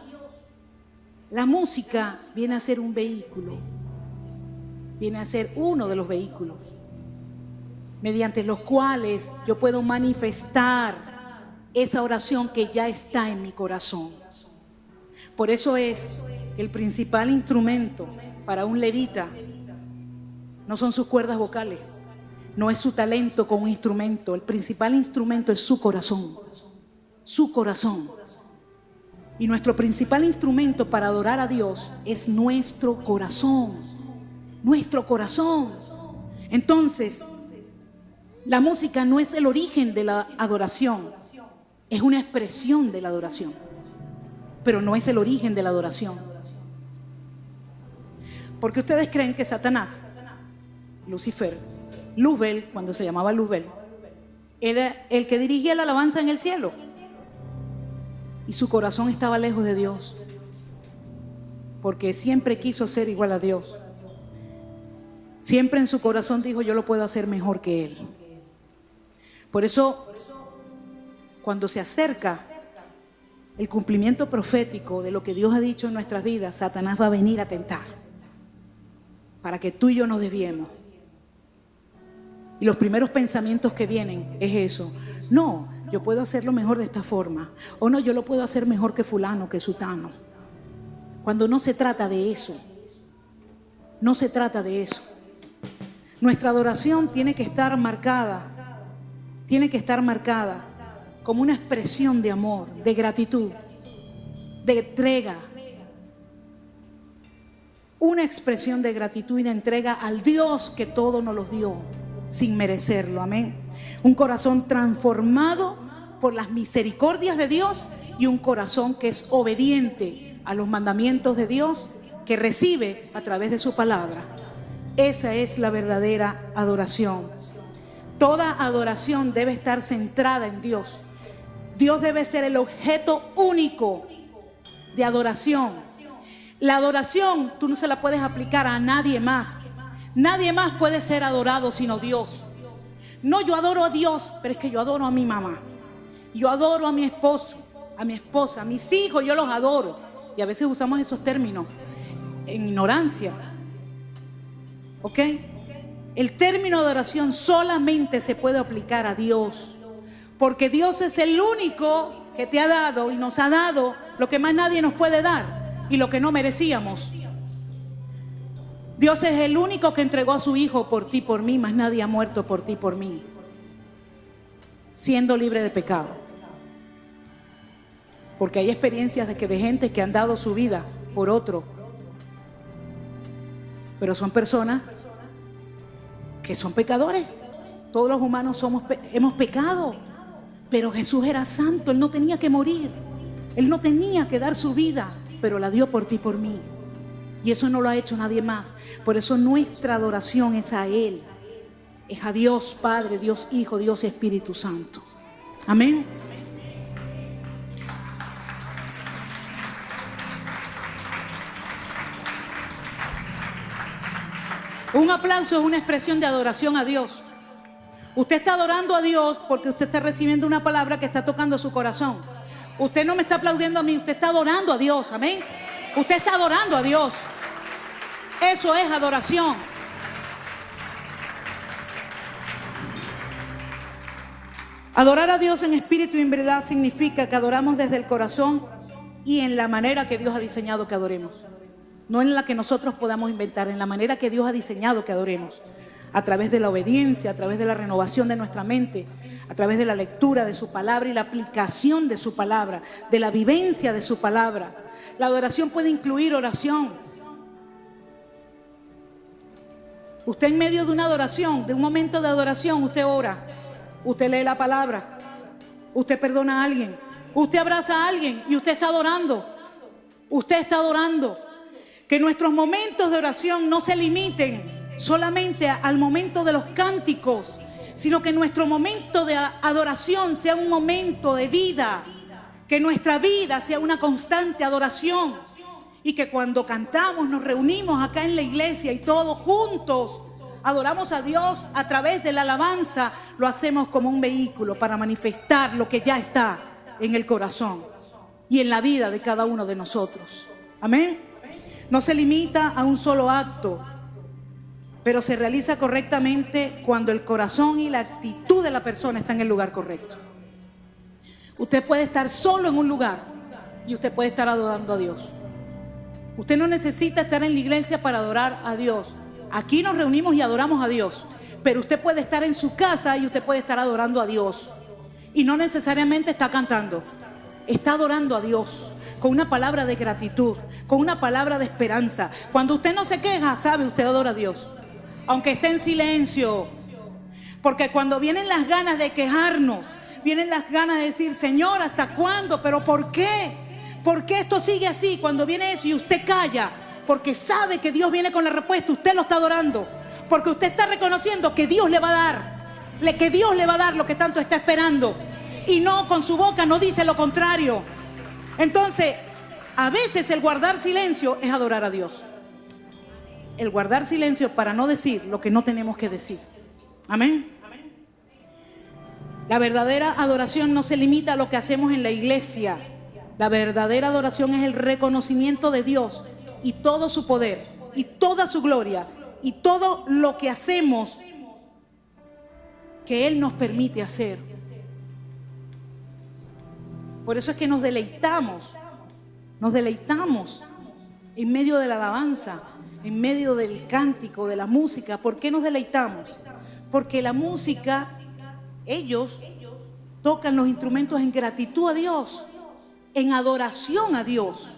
La música viene a ser un vehículo. Viene a ser uno de los vehículos mediante los cuales yo puedo manifestar esa oración que ya está en mi corazón. Por eso es que el principal instrumento para un levita no son sus cuerdas vocales, no es su talento con un instrumento. El principal instrumento es su corazón. Su corazón. Y nuestro principal instrumento para adorar a Dios es nuestro corazón. Nuestro corazón. Entonces, la música no es el origen de la adoración, es una expresión de la adoración, pero no es el origen de la adoración. Porque ustedes creen que Satanás, Lucifer, Luzbel, cuando se llamaba Luzbel, era el que dirigía la alabanza en el cielo. Y su corazón estaba lejos de Dios, porque siempre quiso ser igual a Dios. Siempre en su corazón dijo: yo lo puedo hacer mejor que Él. Por eso, cuando se acerca el cumplimiento profético de lo que Dios ha dicho en nuestras vidas, Satanás va a venir a tentar para que tú y yo nos desviemos. Y los primeros pensamientos que vienen es eso: no, yo puedo hacerlo mejor de esta forma, o no, yo lo puedo hacer mejor que fulano, que sutano. Cuando no se trata de eso. No se trata de eso. Nuestra adoración tiene que estar marcada como una expresión de amor, de gratitud, de entrega. Una expresión de gratitud y de entrega al Dios que todo nos los dio sin merecerlo. Amén. Un corazón transformado por las misericordias de Dios y un corazón que es obediente a los mandamientos de Dios, que recibe a través de su palabra. Esa es la verdadera adoración. Toda adoración debe estar centrada en Dios. Dios debe ser el objeto único de adoración. La adoración tú no se la puedes aplicar a nadie más. Nadie más puede ser adorado sino Dios. No, yo adoro a Dios, pero es que yo adoro a mi mamá. Yo adoro a mi esposo, a mi esposa, a mis hijos, yo los adoro. Y a veces usamos esos términos en ignorancia. ¿Ok? El término adoración solamente se puede aplicar a Dios, porque Dios es el único que te ha dado y nos ha dado lo que más nadie nos puede dar y lo que no merecíamos. Dios es el único que entregó a su Hijo por ti, por mí, más nadie ha muerto por ti, por mí, siendo libre de pecado. Porque hay experiencias de gente que han dado su vida por otro, pero son personas que son pecadores. Todos los humanos hemos pecado, pero Jesús era santo. Él no tenía que morir, Él no tenía que dar su vida, pero la dio por ti y por mí. Y eso no lo ha hecho nadie más. Por eso nuestra adoración es a Él. Es a Dios Padre, Dios Hijo, Dios Espíritu Santo. Amén. Un aplauso es una expresión de adoración a Dios. Usted está adorando a Dios porque usted está recibiendo una palabra que está tocando su corazón. Usted no me está aplaudiendo a mí, usted está adorando a Dios. Amén. Usted está adorando a Dios. Eso es adoración. Adorar a Dios en espíritu y en verdad significa que adoramos desde el corazón y en la manera que Dios ha diseñado que adoremos. No en la que nosotros podamos inventar, en la manera que Dios ha diseñado que adoremos. A través de la obediencia, a través de la renovación de nuestra mente, a través de la lectura de su palabra y la aplicación de su palabra, de la vivencia de su palabra. La adoración puede incluir oración. Usted en medio de una adoración, de un momento de adoración, usted ora, usted lee la palabra, usted perdona a alguien, usted abraza a alguien y usted está adorando. Usted está adorando. Que nuestros momentos de oración no se limiten solamente al momento de los cánticos, sino que nuestro momento de adoración sea un momento de vida, que nuestra vida sea una constante adoración y que cuando cantamos nos reunimos acá en la iglesia y todos juntos adoramos a Dios a través de la alabanza, lo hacemos como un vehículo para manifestar lo que ya está en el corazón y en la vida de cada uno de nosotros. Amén. No se limita a un solo acto, pero se realiza correctamente cuando el corazón y la actitud de la persona están en el lugar correcto. Usted puede estar solo en un lugar y usted puede estar adorando a Dios. Usted no necesita estar en la iglesia para adorar a Dios. Aquí nos reunimos y adoramos a Dios, pero usted puede estar en su casa y usted puede estar adorando a Dios. Y no necesariamente está cantando, está adorando a Dios con una palabra de gratitud, con una palabra de esperanza. Cuando usted no se queja, sabe, usted adora a Dios, aunque esté en silencio. Porque cuando vienen las ganas de quejarnos, vienen las ganas de decir, Señor, ¿hasta cuándo? ¿Pero por qué? ¿Por qué esto sigue así? Cuando viene eso y usted calla, porque sabe que Dios viene con la respuesta, usted lo está adorando. Porque usted está reconociendo que Dios le va a dar, que Dios le va a dar lo que tanto está esperando. Y no, con su boca no dice lo contrario. Entonces, a veces el guardar silencio es adorar a Dios. El guardar silencio para no decir lo que no tenemos que decir. Amén. La verdadera adoración no se limita a lo que hacemos en la iglesia. La verdadera adoración es el reconocimiento de Dios y todo su poder y toda su gloria y todo lo que hacemos que Él nos permite hacer. Por eso es que nos deleitamos en medio de la alabanza, en medio del cántico, de la música. ¿Por qué nos deleitamos? Porque la música, ellos tocan los instrumentos en gratitud a Dios, en adoración a Dios.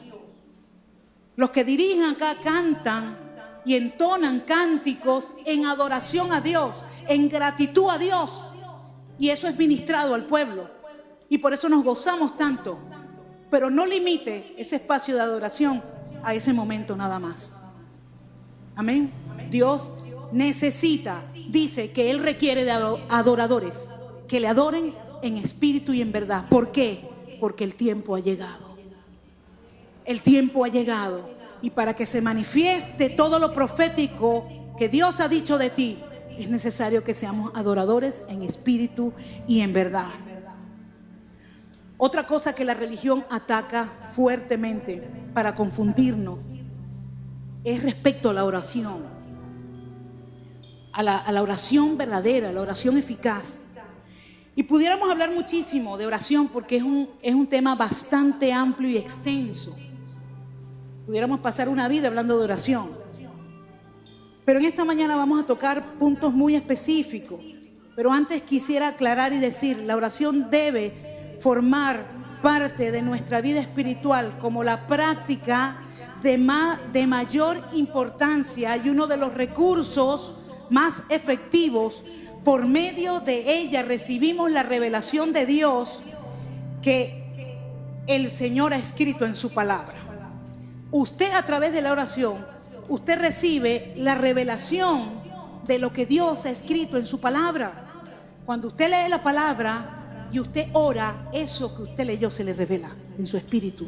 Los que dirigen acá cantan y entonan cánticos en adoración a Dios, en gratitud a Dios. Y eso es ministrado al pueblo. Y por eso nos gozamos tanto. Pero no limite ese espacio de adoración a ese momento nada más. Amén. Dios necesita, dice que Él requiere de adoradores que le adoren en espíritu y en verdad. ¿Por qué? Porque el tiempo ha llegado. El tiempo ha llegado. Y para que se manifieste todo lo profético que Dios ha dicho de ti, es necesario que seamos adoradores en espíritu y en verdad. Otra cosa que la religión ataca fuertemente para confundirnos es respecto a la oración. A la oración verdadera, a la oración eficaz. Y pudiéramos hablar muchísimo de oración porque es un tema bastante amplio y extenso. Pudiéramos pasar una vida hablando de oración. Pero en esta mañana vamos a tocar puntos muy específicos. Pero antes quisiera aclarar y decir, la oración debe formar parte de nuestra vida espiritual como la práctica de mayor importancia y uno de los recursos más efectivos. Por medio de ella recibimos la revelación de Dios que el Señor ha escrito en su palabra. Usted, a través de la oración, usted recibe la revelación de lo que Dios ha escrito en su palabra. Cuando usted lee la palabra y usted ora, eso que usted leyó se le revela en su espíritu.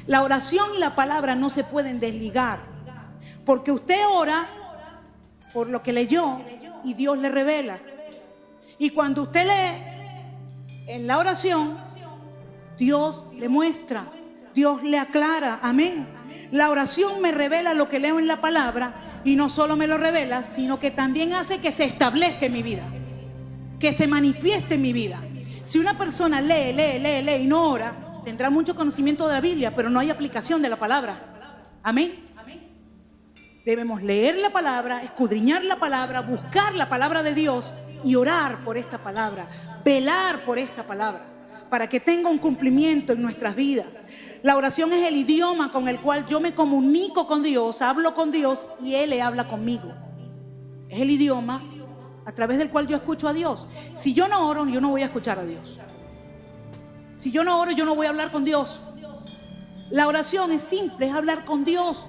La oración y la palabra no se pueden desligar, porque usted ora por lo que leyó y Dios le revela. Y cuando usted lee en la oración, Dios le muestra, Dios le aclara. Amén. La oración me revela lo que leo en la palabra, y no solo me lo revela, sino que también hace que se establezca en mi vida, que se manifieste en mi vida. Si una persona lee y no ora, tendrá mucho conocimiento de la Biblia, pero no hay aplicación de la palabra. Amén. Debemos leer la palabra, escudriñar la palabra, buscar la palabra de Dios y orar por esta palabra, velar por esta palabra, para que tenga un cumplimiento en nuestras vidas. La oración es el idioma con el cual yo me comunico con Dios, hablo con Dios y Él le habla conmigo. Es el idioma a través del cual yo escucho a Dios. Si yo no oro, yo no voy a escuchar a Dios. Si yo no oro, yo no voy a hablar con Dios. La oración es simple, es hablar con Dios.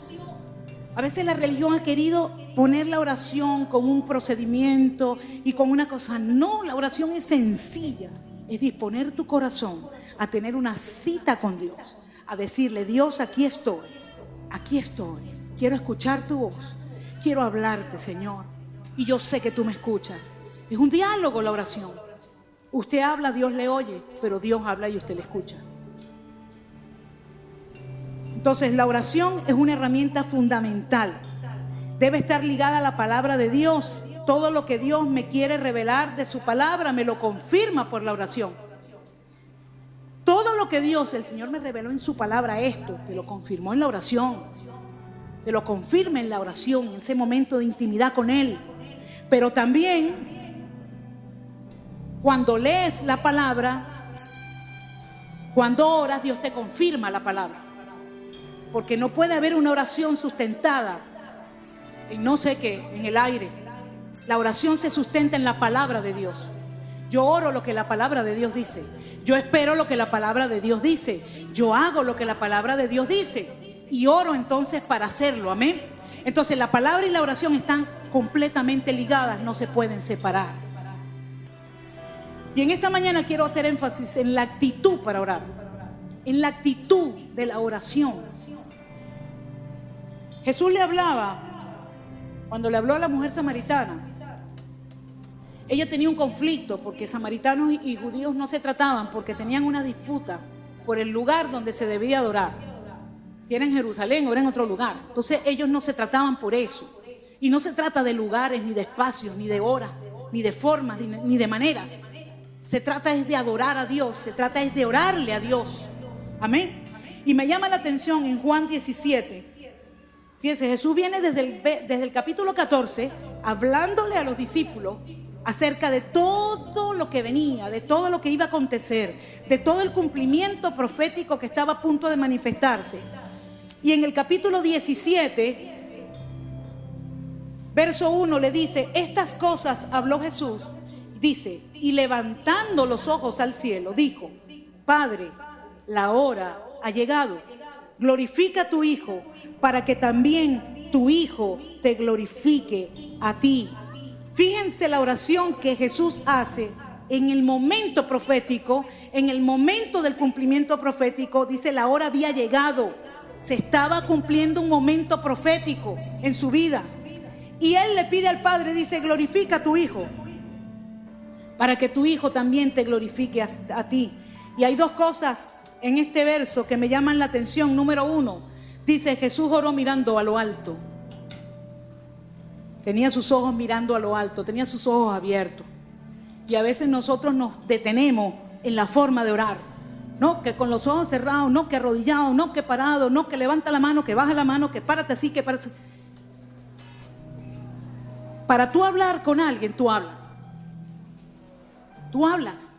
A veces la religión ha querido poner la oración con un procedimiento y con una cosa. No, la oración es sencilla. Es disponer tu corazón a tener una cita con Dios, a decirle: Dios, aquí estoy, quiero escuchar tu voz, quiero hablarte, Señor, y yo sé que tú me escuchas. Es un diálogo la oración. Usted habla, Dios le oye, pero Dios habla y usted le escucha. Entonces, la oración es una herramienta fundamental. Debe estar ligada a la palabra de Dios. Todo lo que Dios me quiere revelar de su palabra me lo confirma por la oración. Todo lo que Dios, el Señor, me reveló en su palabra, esto te lo confirmó en la oración. Te lo confirma en la oración, en ese momento de intimidad con Él. Pero también, cuando lees la palabra, cuando oras, Dios te confirma la palabra. Porque no puede haber una oración sustentada en no sé qué, en el aire. La oración se sustenta en la palabra de Dios. Yo oro lo que la palabra de Dios dice. Yo espero lo que la palabra de Dios dice. Yo hago lo que la palabra de Dios dice. Y oro entonces para hacerlo. Amén. Entonces la palabra y la oración están completamente ligadas, no se pueden separar. Y en esta mañana quiero hacer énfasis en la actitud para orar. En la actitud de la oración. Jesús le hablaba, cuando le habló a la mujer samaritana, ella tenía un conflicto porque samaritanos y judíos no se trataban, porque tenían una disputa por el lugar donde se debía adorar. Si era en Jerusalén o era en otro lugar. Entonces ellos no se trataban por eso. Y no se trata de lugares, ni de espacios, ni de horas, ni de formas, ni de maneras. Se trata es de adorar a Dios, se trata es de orarle a Dios. Amén. Y me llama la atención en Juan 17. Fíjense, Jesús viene desde el capítulo 14 hablándole a los discípulos acerca de todo lo que venía, de todo lo que iba a acontecer, de todo el cumplimiento profético que estaba a punto de manifestarse. Y en el capítulo 17, verso 1 le dice: estas cosas habló Jesús, dice, y levantando los ojos al cielo, dijo: Padre, la hora ha llegado, glorifica a tu Hijo, para que también tu Hijo te glorifique a ti. Fíjense la oración que Jesús hace en el momento profético, en el momento del cumplimiento profético. Dice: la hora había llegado, se estaba cumpliendo un momento profético en su vida. Y Él le pide al Padre, dice: glorifica a tu Hijo, para que tu Hijo también te glorifique a ti. Y hay dos cosas en este verso que me llaman la atención. Número 1, dice: Jesús oró mirando a lo alto. Tenía sus ojos mirando a lo alto, tenía sus ojos abiertos. Y a veces nosotros nos detenemos en la forma de orar. No, que con los ojos cerrados, no, que arrodillado, no, que parado, no, que levanta la mano, que baja la mano, que párate así, que párate. Para tú hablar con alguien, tú hablas. Tú hablas.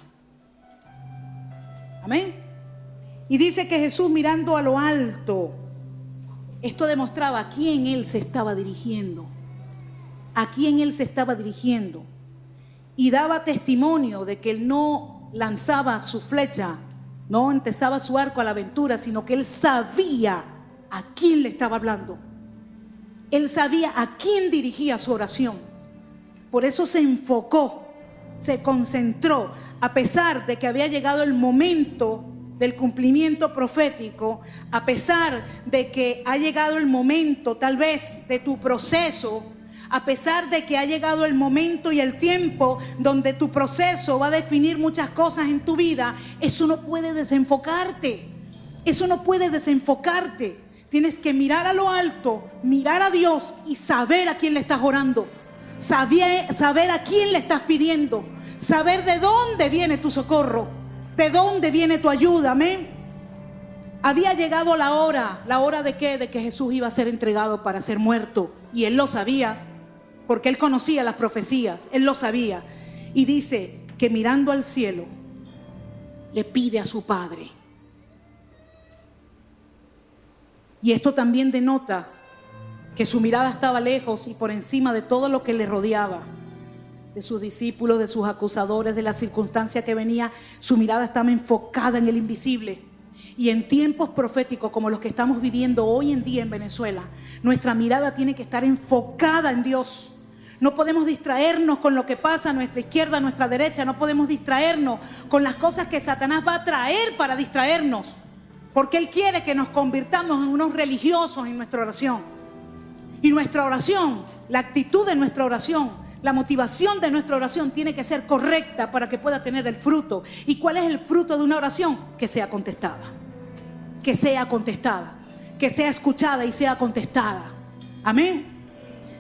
Amén. Y dice que Jesús mirando a lo alto, esto demostraba a quién Él se estaba dirigiendo. A quién Él se estaba dirigiendo. Y daba testimonio de que Él no lanzaba su flecha, no entesaba su arco a la aventura, sino que Él sabía a quién le estaba hablando. Él sabía a quién dirigía su oración. Por eso se enfocó, se concentró, a pesar de que había llegado el momento del cumplimiento profético, a pesar de que ha llegado el momento tal vez de tu proceso, a pesar de que ha llegado el momento y el tiempo donde tu proceso va a definir muchas cosas en tu vida, eso no puede desenfocarte. Eso no puede desenfocarte. Tienes que mirar a lo alto, mirar a Dios y saber a quién le estás orando. Saber a quién le estás pidiendo. Saber de dónde viene tu socorro. De dónde viene tu ayuda. Amén. Había llegado la hora de qué, de que Jesús iba a ser entregado para ser muerto. Y él lo sabía, porque él conocía las profecías. Él lo sabía. Y dice que mirando al cielo, le pide a su Padre. Y esto también denota que su mirada estaba lejos y por encima de todo lo que le rodeaba, de sus discípulos, de sus acusadores, de la circunstancia que venía. Su mirada estaba enfocada en el invisible. Y en tiempos proféticos como los que estamos viviendo hoy en día en Venezuela, nuestra mirada tiene que estar enfocada en Dios. No podemos distraernos con lo que pasa a nuestra izquierda, a nuestra derecha. No podemos distraernos con las cosas que Satanás va a traer para distraernos, porque él quiere que nos convirtamos en unos religiosos en nuestra oración. Y nuestra oración, la actitud de nuestra oración, la motivación de nuestra oración tiene que ser correcta para que pueda tener el fruto. ¿Y cuál es el fruto de una oración? Que sea contestada. Que sea contestada. Que sea escuchada y sea contestada. Amén.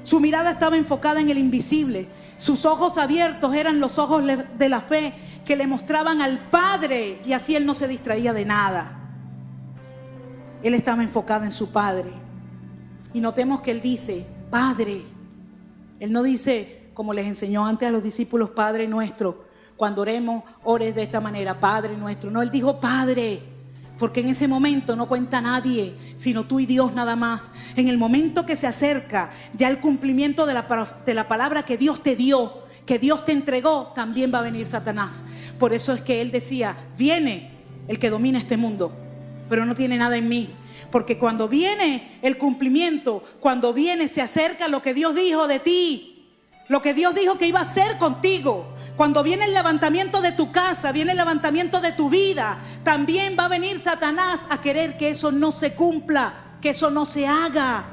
Su mirada estaba enfocada en el invisible. Sus ojos abiertos eran los ojos de la fe que le mostraban al Padre, y así él no se distraía de nada. Él estaba enfocado en su Padre. Y notemos que él dice, Padre. Él no dice, como les enseñó antes a los discípulos, Padre nuestro. Cuando oremos, ores de esta manera, Padre nuestro. No, él dijo Padre, porque en ese momento no cuenta nadie, sino tú y Dios nada más. En el momento que se acerca ya el cumplimiento de la palabra que Dios te dio, que Dios te entregó, también va a venir Satanás. Por eso es que él decía, viene el que domina este mundo, pero no tiene nada en mí. Porque cuando viene el cumplimiento, cuando viene, se acerca lo que Dios dijo de ti, lo que Dios dijo que iba a hacer contigo. Cuando viene el levantamiento de tu casa, viene el levantamiento de tu vida, también va a venir Satanás a querer que eso no se cumpla, que eso no se haga.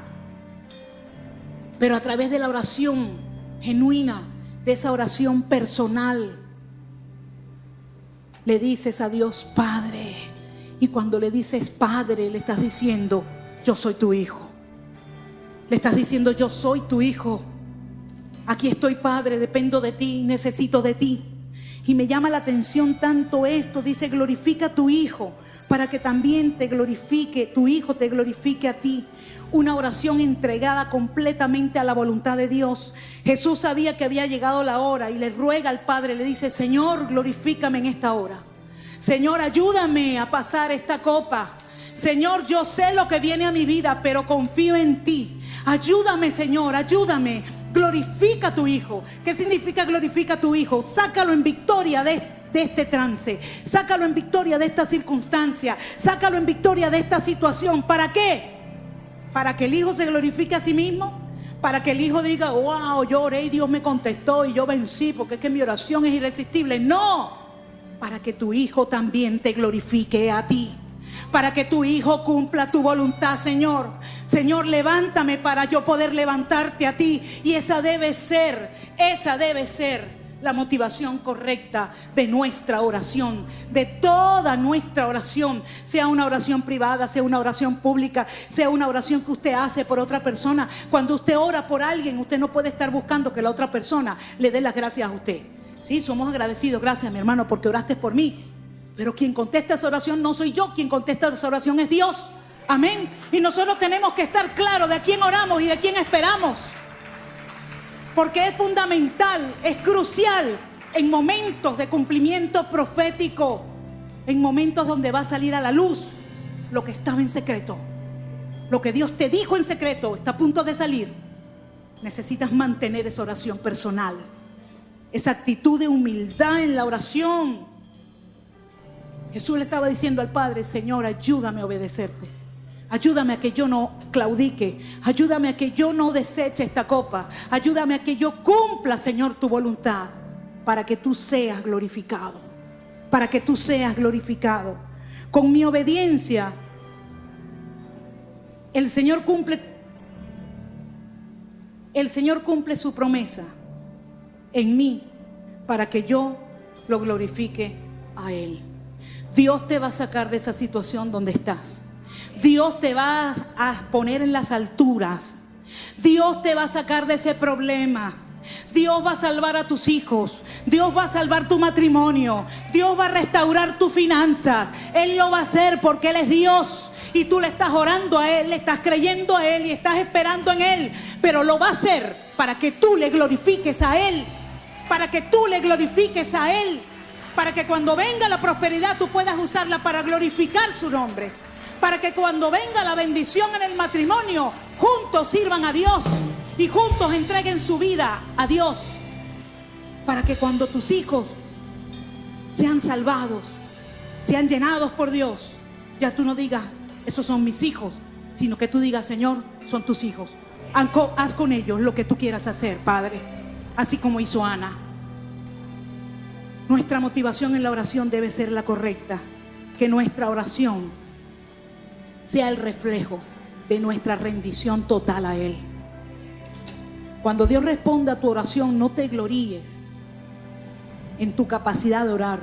Pero a través de la oración genuina, de esa oración personal, le dices a Dios, Padre. Y cuando le dices Padre, le estás diciendo, yo soy tu hijo. Le estás diciendo, yo soy tu hijo. Aquí estoy, Padre, dependo de ti, necesito de ti. Y me llama la atención tanto esto, dice, glorifica a tu hijo, para que también te glorifique, tu hijo te glorifique a ti. Una oración entregada completamente a la voluntad de Dios. Jesús sabía que había llegado la hora y le ruega al Padre, le dice, Señor, glorifícame en esta hora. Señor, ayúdame a pasar esta copa. Señor, yo sé lo que viene a mi vida, pero confío en ti. Ayúdame, Señor, ayúdame. Glorifica a tu hijo. ¿Qué significa glorifica a tu hijo? Sácalo en victoria de este trance. Sácalo en victoria de esta circunstancia. Sácalo en victoria de esta situación. ¿Para qué? Para que el hijo se glorifique a sí mismo. Para que el hijo diga, wow, yo oré y Dios me contestó y yo vencí, porque es que mi oración es irresistible. No. Para que tu hijo también te glorifique a ti. Para que tu hijo cumpla tu voluntad, Señor. Señor, levántame para yo poder levantarte a ti. Y esa debe ser la motivación correcta de nuestra oración, de toda nuestra oración. Sea una oración privada, sea una oración pública, sea una oración que usted hace por otra persona. Cuando usted ora por alguien, usted no puede estar buscando que la otra persona le dé las gracias a usted. Sí, somos agradecidos, gracias mi hermano porque oraste por mí. Pero quien contesta esa oración no soy yo, quien contesta esa oración es Dios. Amén. Y nosotros tenemos que estar claros de a quién oramos y de quién esperamos. Porque es fundamental, es crucial en momentos de cumplimiento profético, en momentos donde va a salir a la luz lo que estaba en secreto. Lo que Dios te dijo en secreto está a punto de salir. Necesitas mantener esa oración personal. Esa actitud de humildad en la oración. Jesús le estaba diciendo al Padre, Señor, ayúdame a obedecerte. Ayúdame a que yo no claudique. Ayúdame a que yo no deseche esta copa. Ayúdame a que yo cumpla, Señor, tu voluntad, para que tú seas glorificado. Para que tú seas glorificado. Con mi obediencia, el Señor cumple su promesa en mí para que yo lo glorifique a Él. Dios te va a sacar de esa situación donde estás. Dios te va a poner en las alturas. Dios te va a sacar de ese problema. Dios va a salvar a tus hijos. Dios va a salvar tu matrimonio. Dios va a restaurar tus finanzas. Él lo va a hacer porque Él es Dios. Y tú le estás orando a Él, le estás creyendo a Él y estás esperando en Él. Pero lo va a hacer para que tú le glorifiques a Él. Para que tú le glorifiques a Él. Para que cuando venga la prosperidad tú puedas usarla para glorificar su nombre. Para que cuando venga la bendición en el matrimonio, juntos sirvan a Dios y juntos entreguen su vida a Dios. Para que cuando tus hijos sean salvados, sean llenados por Dios, ya tú no digas, esos son mis hijos, sino que tú digas, Señor, son tus hijos. Haz con ellos lo que tú quieras hacer, Padre, así como hizo Ana. Nuestra motivación en la oración debe ser la correcta. Que nuestra oración sea el reflejo de nuestra rendición total a Él. Cuando Dios responda a tu oración, no te gloríes en tu capacidad de orar,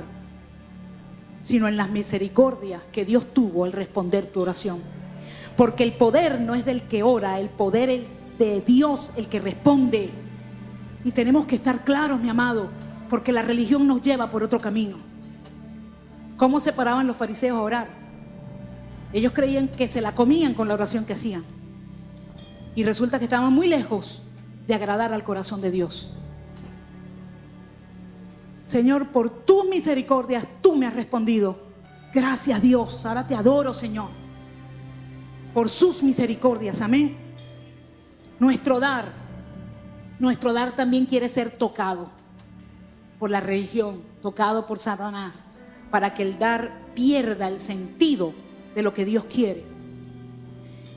sino en las misericordias que Dios tuvo al responder tu oración. Porque el poder no es del que ora, el poder es de Dios el que responde. Y tenemos que estar claros, mi amado, porque la religión nos lleva por otro camino. ¿Cómo se paraban los fariseos a orar? Ellos creían que se la comían con la oración que hacían. Y resulta que estaban muy lejos de agradar al corazón de Dios. Señor, por tus misericordias tú me has respondido. Gracias, Dios. Ahora te adoro, Señor, por sus misericordias. Amén. Nuestro dar también quiere ser tocado por la religión, tocado por Satanás, para que el dar pierda el sentido de lo que Dios quiere.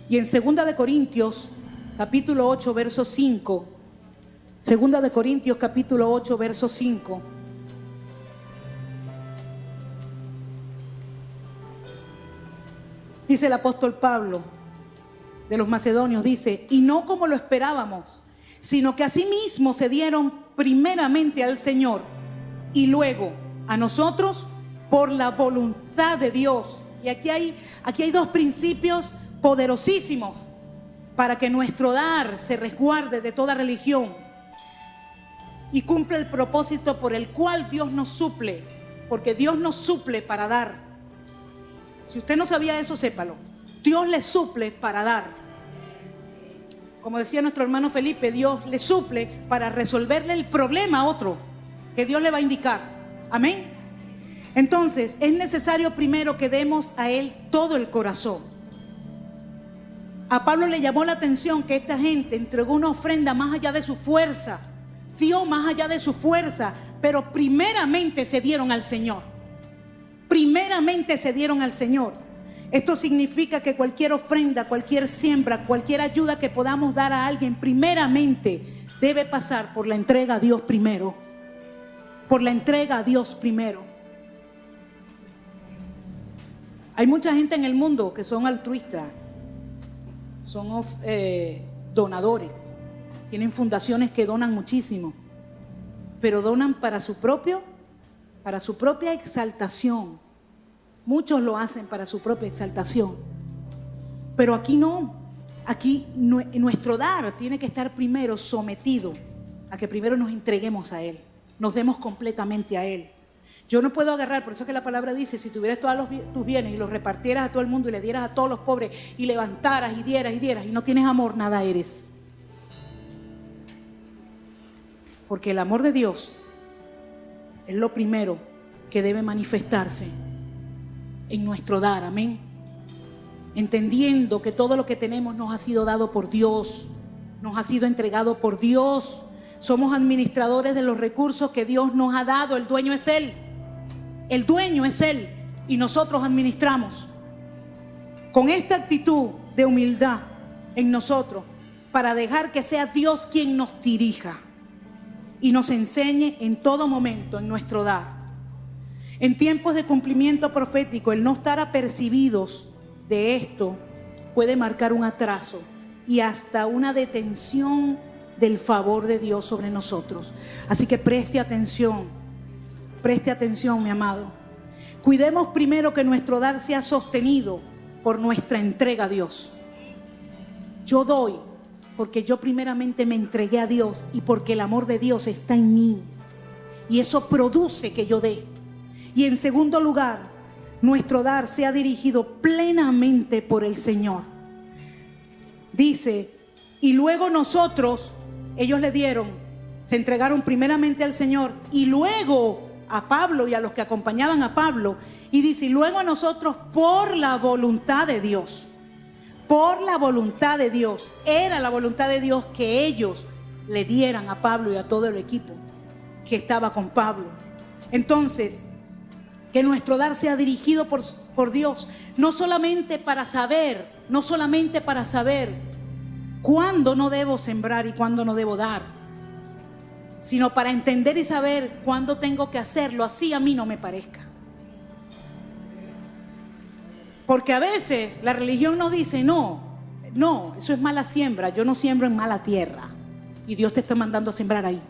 Y en 2 de Corintios capítulo 8 verso 5, 2 de Corintios capítulo 8 verso 5, dice el apóstol Pablo de los macedonios, dice, y no como lo esperábamos, sino que asimismo se dieron primeramente al Señor y luego a nosotros por la voluntad de Dios. Y aquí hay dos principios poderosísimos para que nuestro dar se resguarde de toda religión y cumpla el propósito por el cual Dios nos suple, porque Dios nos suple para dar. Si usted no sabía eso, sépalo. Dios le suple para dar. Como decía nuestro hermano Felipe, Dios le suple para resolverle el problema a otro que Dios le va a indicar. Amén. Entonces, es necesario primero que demos a Él todo el corazón. A Pablo le llamó la atención que esta gente entregó una ofrenda más allá de su fuerza, dio más allá de su fuerza, pero primeramente se dieron al Señor. Primeramente se dieron al Señor. Esto significa que cualquier ofrenda, cualquier siembra, cualquier ayuda que podamos dar a alguien, primeramente debe pasar por la entrega a Dios primero. Por la entrega a Dios primero. Hay mucha gente en el mundo que son altruistas, son donadores, tienen fundaciones que donan muchísimo, pero donan para su propia exaltación. Muchos lo hacen para su propia exaltación, pero aquí no. Aquí nuestro dar tiene que estar primero sometido a que primero nos entreguemos a Él, nos demos completamente a Él. Yo no puedo agarrar, por eso que la palabra dice, si tuvieras todos tus bienes y los repartieras a todo el mundo y le dieras a todos los pobres y levantaras y dieras y no tienes amor, nada eres. Porque el amor de Dios es lo primero que debe manifestarse en nuestro dar, amén. Entendiendo que todo lo que tenemos nos ha sido dado por Dios, nos ha sido entregado por Dios. Somos administradores de los recursos que Dios nos ha dado, el dueño es Él. El dueño es Él y nosotros administramos. con esta actitud de humildad en nosotros, para dejar que sea Dios quien nos dirija y nos enseñe en todo momento en nuestro dar. En tiempos de cumplimiento profético, el no estar apercibidos de esto puede marcar un atraso y hasta una detención del favor de Dios sobre nosotros. Así que preste atención, mi amado. Cuidemos primero que nuestro dar sea sostenido por nuestra entrega a Dios. Yo doy porque yo primeramente me entregué a Dios y porque el amor de Dios está en mí. Y eso produce que yo dé. Y en segundo lugar, nuestro dar sea dirigido plenamente por el Señor. Dice, y luego nosotros, ellos le dieron, se entregaron primeramente al Señor y luego a Pablo y a los que acompañaban a Pablo. Y dice, y luego a nosotros por la voluntad de Dios. Por la voluntad de Dios. Era la voluntad de Dios que ellos le dieran a Pablo y a todo el equipo que estaba con Pablo. Entonces, que nuestro dar sea dirigido por Dios, no solamente para saber cuándo no debo sembrar y cuándo no debo dar, sino para entender y saber cuándo tengo que hacerlo, así a mí no me parezca. Porque a veces la religión nos dice, no, eso es mala siembra, yo no siembro en mala tierra y Dios te está mandando a sembrar ahí.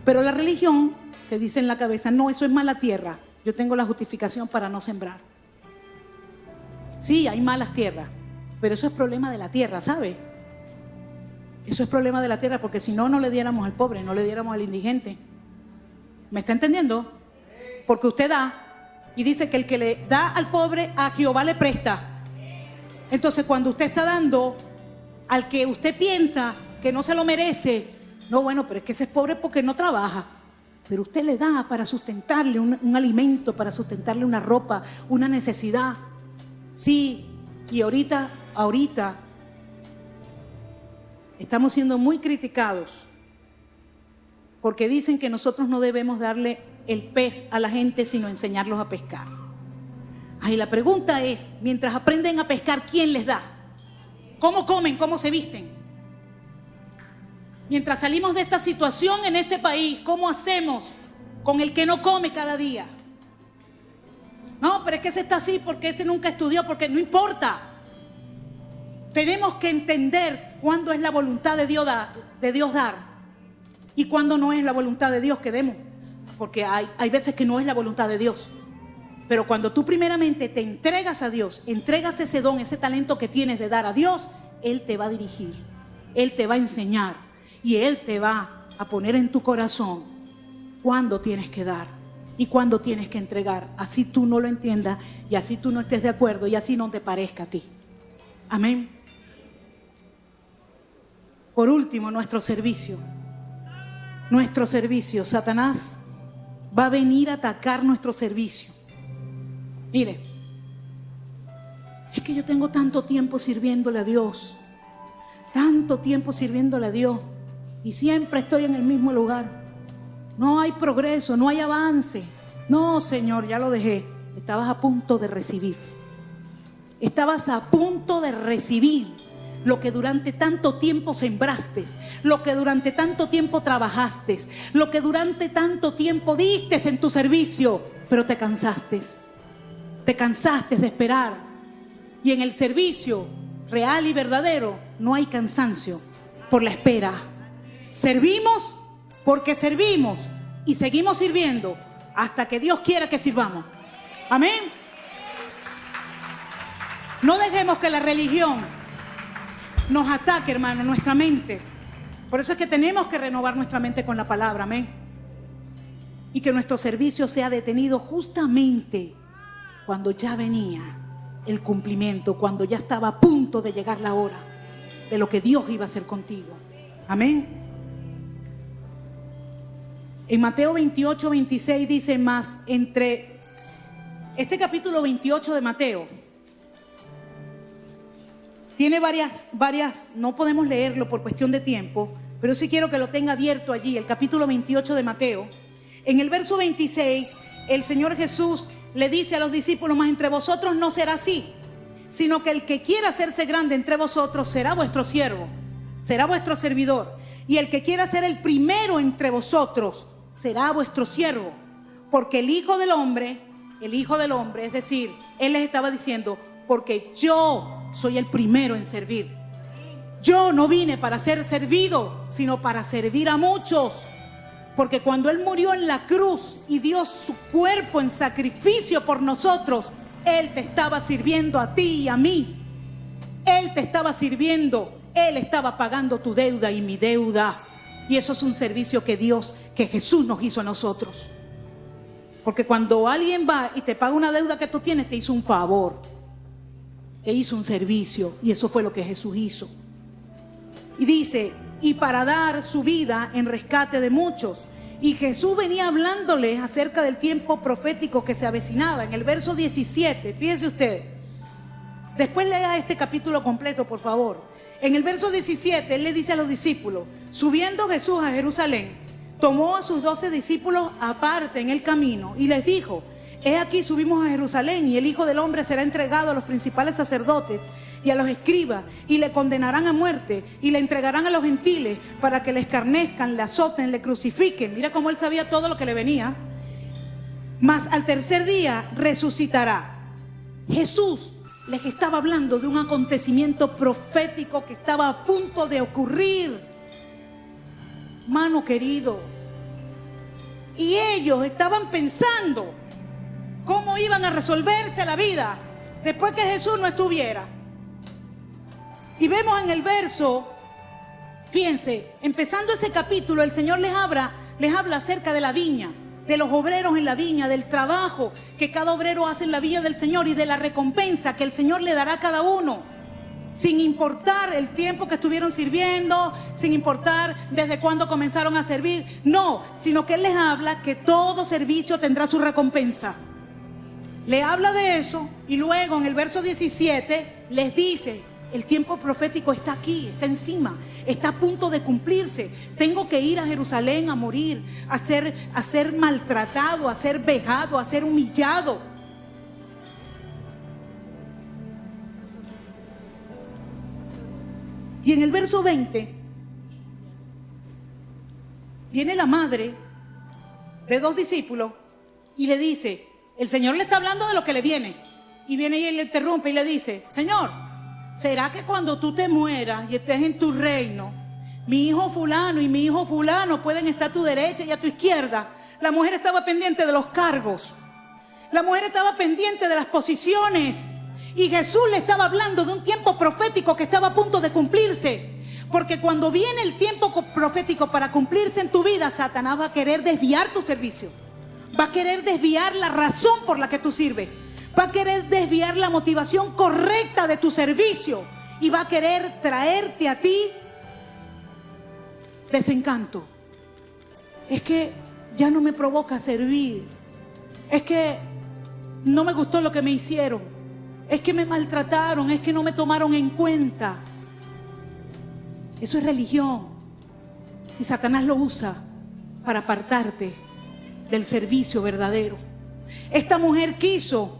Pero la religión te dice en la cabeza, no, eso es mala tierra, yo tengo la justificación para no sembrar. Sí, hay malas tierras, pero eso es problema de la tierra, ¿sabe? Eso es problema de la tierra, porque si no, no le diéramos al pobre, no le diéramos al indigente. ¿Me está entendiendo? Porque usted da, y dice que el que le da al pobre, a Jehová le presta. Entonces, cuando usted está dando al que usted piensa que no se lo merece, no, bueno, pero es que ese es pobre porque no trabaja. Pero usted le da para sustentarle un alimento, para sustentarle una ropa, una necesidad. Sí, y ahorita estamos siendo muy criticados porque dicen que nosotros no debemos darle el pez a la gente, sino enseñarlos a pescar. Ay, la pregunta es, mientras aprenden a pescar, ¿quién les da? ¿Cómo comen? ¿Cómo se visten? Mientras salimos de esta situación en este país, ¿cómo hacemos con el que no come cada día? No, pero es que ese está así porque ese nunca estudió, porque no importa. Tenemos que entender cuándo es la voluntad de Dios dar y cuándo no es la voluntad de Dios que demos. Porque hay veces que no es la voluntad de Dios. Pero cuando tú primeramente te entregas a Dios, entregas ese don, ese talento que tienes de dar a Dios, Él te va a dirigir, Él te va a enseñar y Él te va a poner en tu corazón cuándo tienes que dar y cuándo tienes que entregar. Así tú no lo entiendas y así tú no estés de acuerdo y así no te parezca a ti. Amén. Por último, nuestro servicio. Satanás va a venir a atacar nuestro servicio. Mire, es que yo tengo tanto tiempo sirviéndole a Dios, y siempre estoy en el mismo lugar. No hay progreso, no hay avance. No, Señor, ya lo dejé. Estabas a punto de recibir. Lo que durante tanto tiempo sembraste, lo que durante tanto tiempo trabajaste, lo que durante tanto tiempo diste en tu servicio, pero te cansaste de esperar. Y en el servicio real y verdadero no hay cansancio por la espera. Servimos porque servimos y seguimos sirviendo hasta que Dios quiera que sirvamos. Amén. No dejemos que la religión nos ataque, hermano, nuestra mente. Por eso es que tenemos que renovar nuestra mente con la palabra, amén. Y que nuestro servicio sea detenido justamente cuando ya venía el cumplimiento, cuando ya estaba a punto de llegar la hora de lo que Dios iba a hacer contigo. Amén. En Mateo 28, 26 dice más, entre este capítulo 28 de Mateo tiene varias, no podemos leerlo por cuestión de tiempo, pero sí quiero que lo tenga abierto allí, el capítulo 28 de Mateo. En el verso 26, el Señor Jesús le dice a los discípulos, mas entre vosotros no será así, sino que el que quiera hacerse grande entre vosotros será vuestro siervo, será vuestro servidor. Y el que quiera ser el primero entre vosotros será vuestro siervo. Porque el Hijo del Hombre, es decir, Él les estaba diciendo, porque yo soy el primero en servir. Yo no vine para ser servido, sino para servir a muchos. Porque cuando Él murió en la cruz y dio su cuerpo en sacrificio por nosotros, Él te estaba sirviendo a ti y a mí. Él te estaba sirviendo. Él estaba pagando tu deuda y mi deuda. Y eso es un servicio que Jesús nos hizo a nosotros. Porque cuando alguien va y te paga una deuda que tú tienes, te hizo un favor. Te hizo un servicio. Y eso fue lo que Jesús hizo. Y dice, y para dar su vida en rescate de muchos. Y Jesús venía hablándoles acerca del tiempo profético que se avecinaba. En el verso 17, fíjese usted. Después lea este capítulo completo, por favor. En el verso 17, Él le dice a los discípulos, subiendo Jesús a Jerusalén, tomó a sus 12 discípulos aparte en el camino y les dijo, he aquí subimos a Jerusalén y el Hijo del Hombre será entregado a los principales sacerdotes y a los escribas y le condenarán a muerte y le entregarán a los gentiles para que le escarnezcan, le azoten, le crucifiquen. Mira cómo Él sabía todo lo que le venía. Mas al tercer día resucitará. Jesús les estaba hablando de un acontecimiento profético que estaba a punto de ocurrir. Mano querido. Y ellos estaban pensando cómo iban a resolverse la vida después que Jesús no estuviera. Y vemos en el verso, fíjense, empezando ese capítulo, el Señor les habla acerca de la viña, de los obreros en la viña, del trabajo que cada obrero hace en la viña del Señor y de la recompensa que el Señor le dará a cada uno, sin importar el tiempo que estuvieron sirviendo, sin importar desde cuándo comenzaron a servir, no, sino que Él les habla que todo servicio tendrá su recompensa. Le habla de eso y luego en el verso 17 les dice, el tiempo profético está aquí, está encima, está a punto de cumplirse. Tengo que ir a Jerusalén a morir, a ser maltratado, a ser vejado, a ser humillado. Y en el verso 20 viene la madre de 2 discípulos y le dice, el Señor le está hablando de lo que le viene. Y viene y le interrumpe y le dice, Señor, ¿será que cuando tú te mueras y estés en tu reino, mi hijo fulano y mi hijo fulano pueden estar a tu derecha y a tu izquierda? La mujer estaba pendiente de los cargos. La mujer estaba pendiente de las posiciones. Y Jesús le estaba hablando de un tiempo profético que estaba a punto de cumplirse. Porque cuando viene el tiempo profético para cumplirse en tu vida, Satanás va a querer desviar tu servicio. Va a querer desviar la razón por la que tú sirves. Va a querer desviar la motivación correcta de tu servicio. Y va a querer traerte a ti desencanto. Es que ya no me provoca servir. Es que no me gustó lo que me hicieron. Es que me maltrataron. Es que no me tomaron en cuenta. Eso es religión. Y Satanás lo usa para apartarte del servicio verdadero. Esta mujer quiso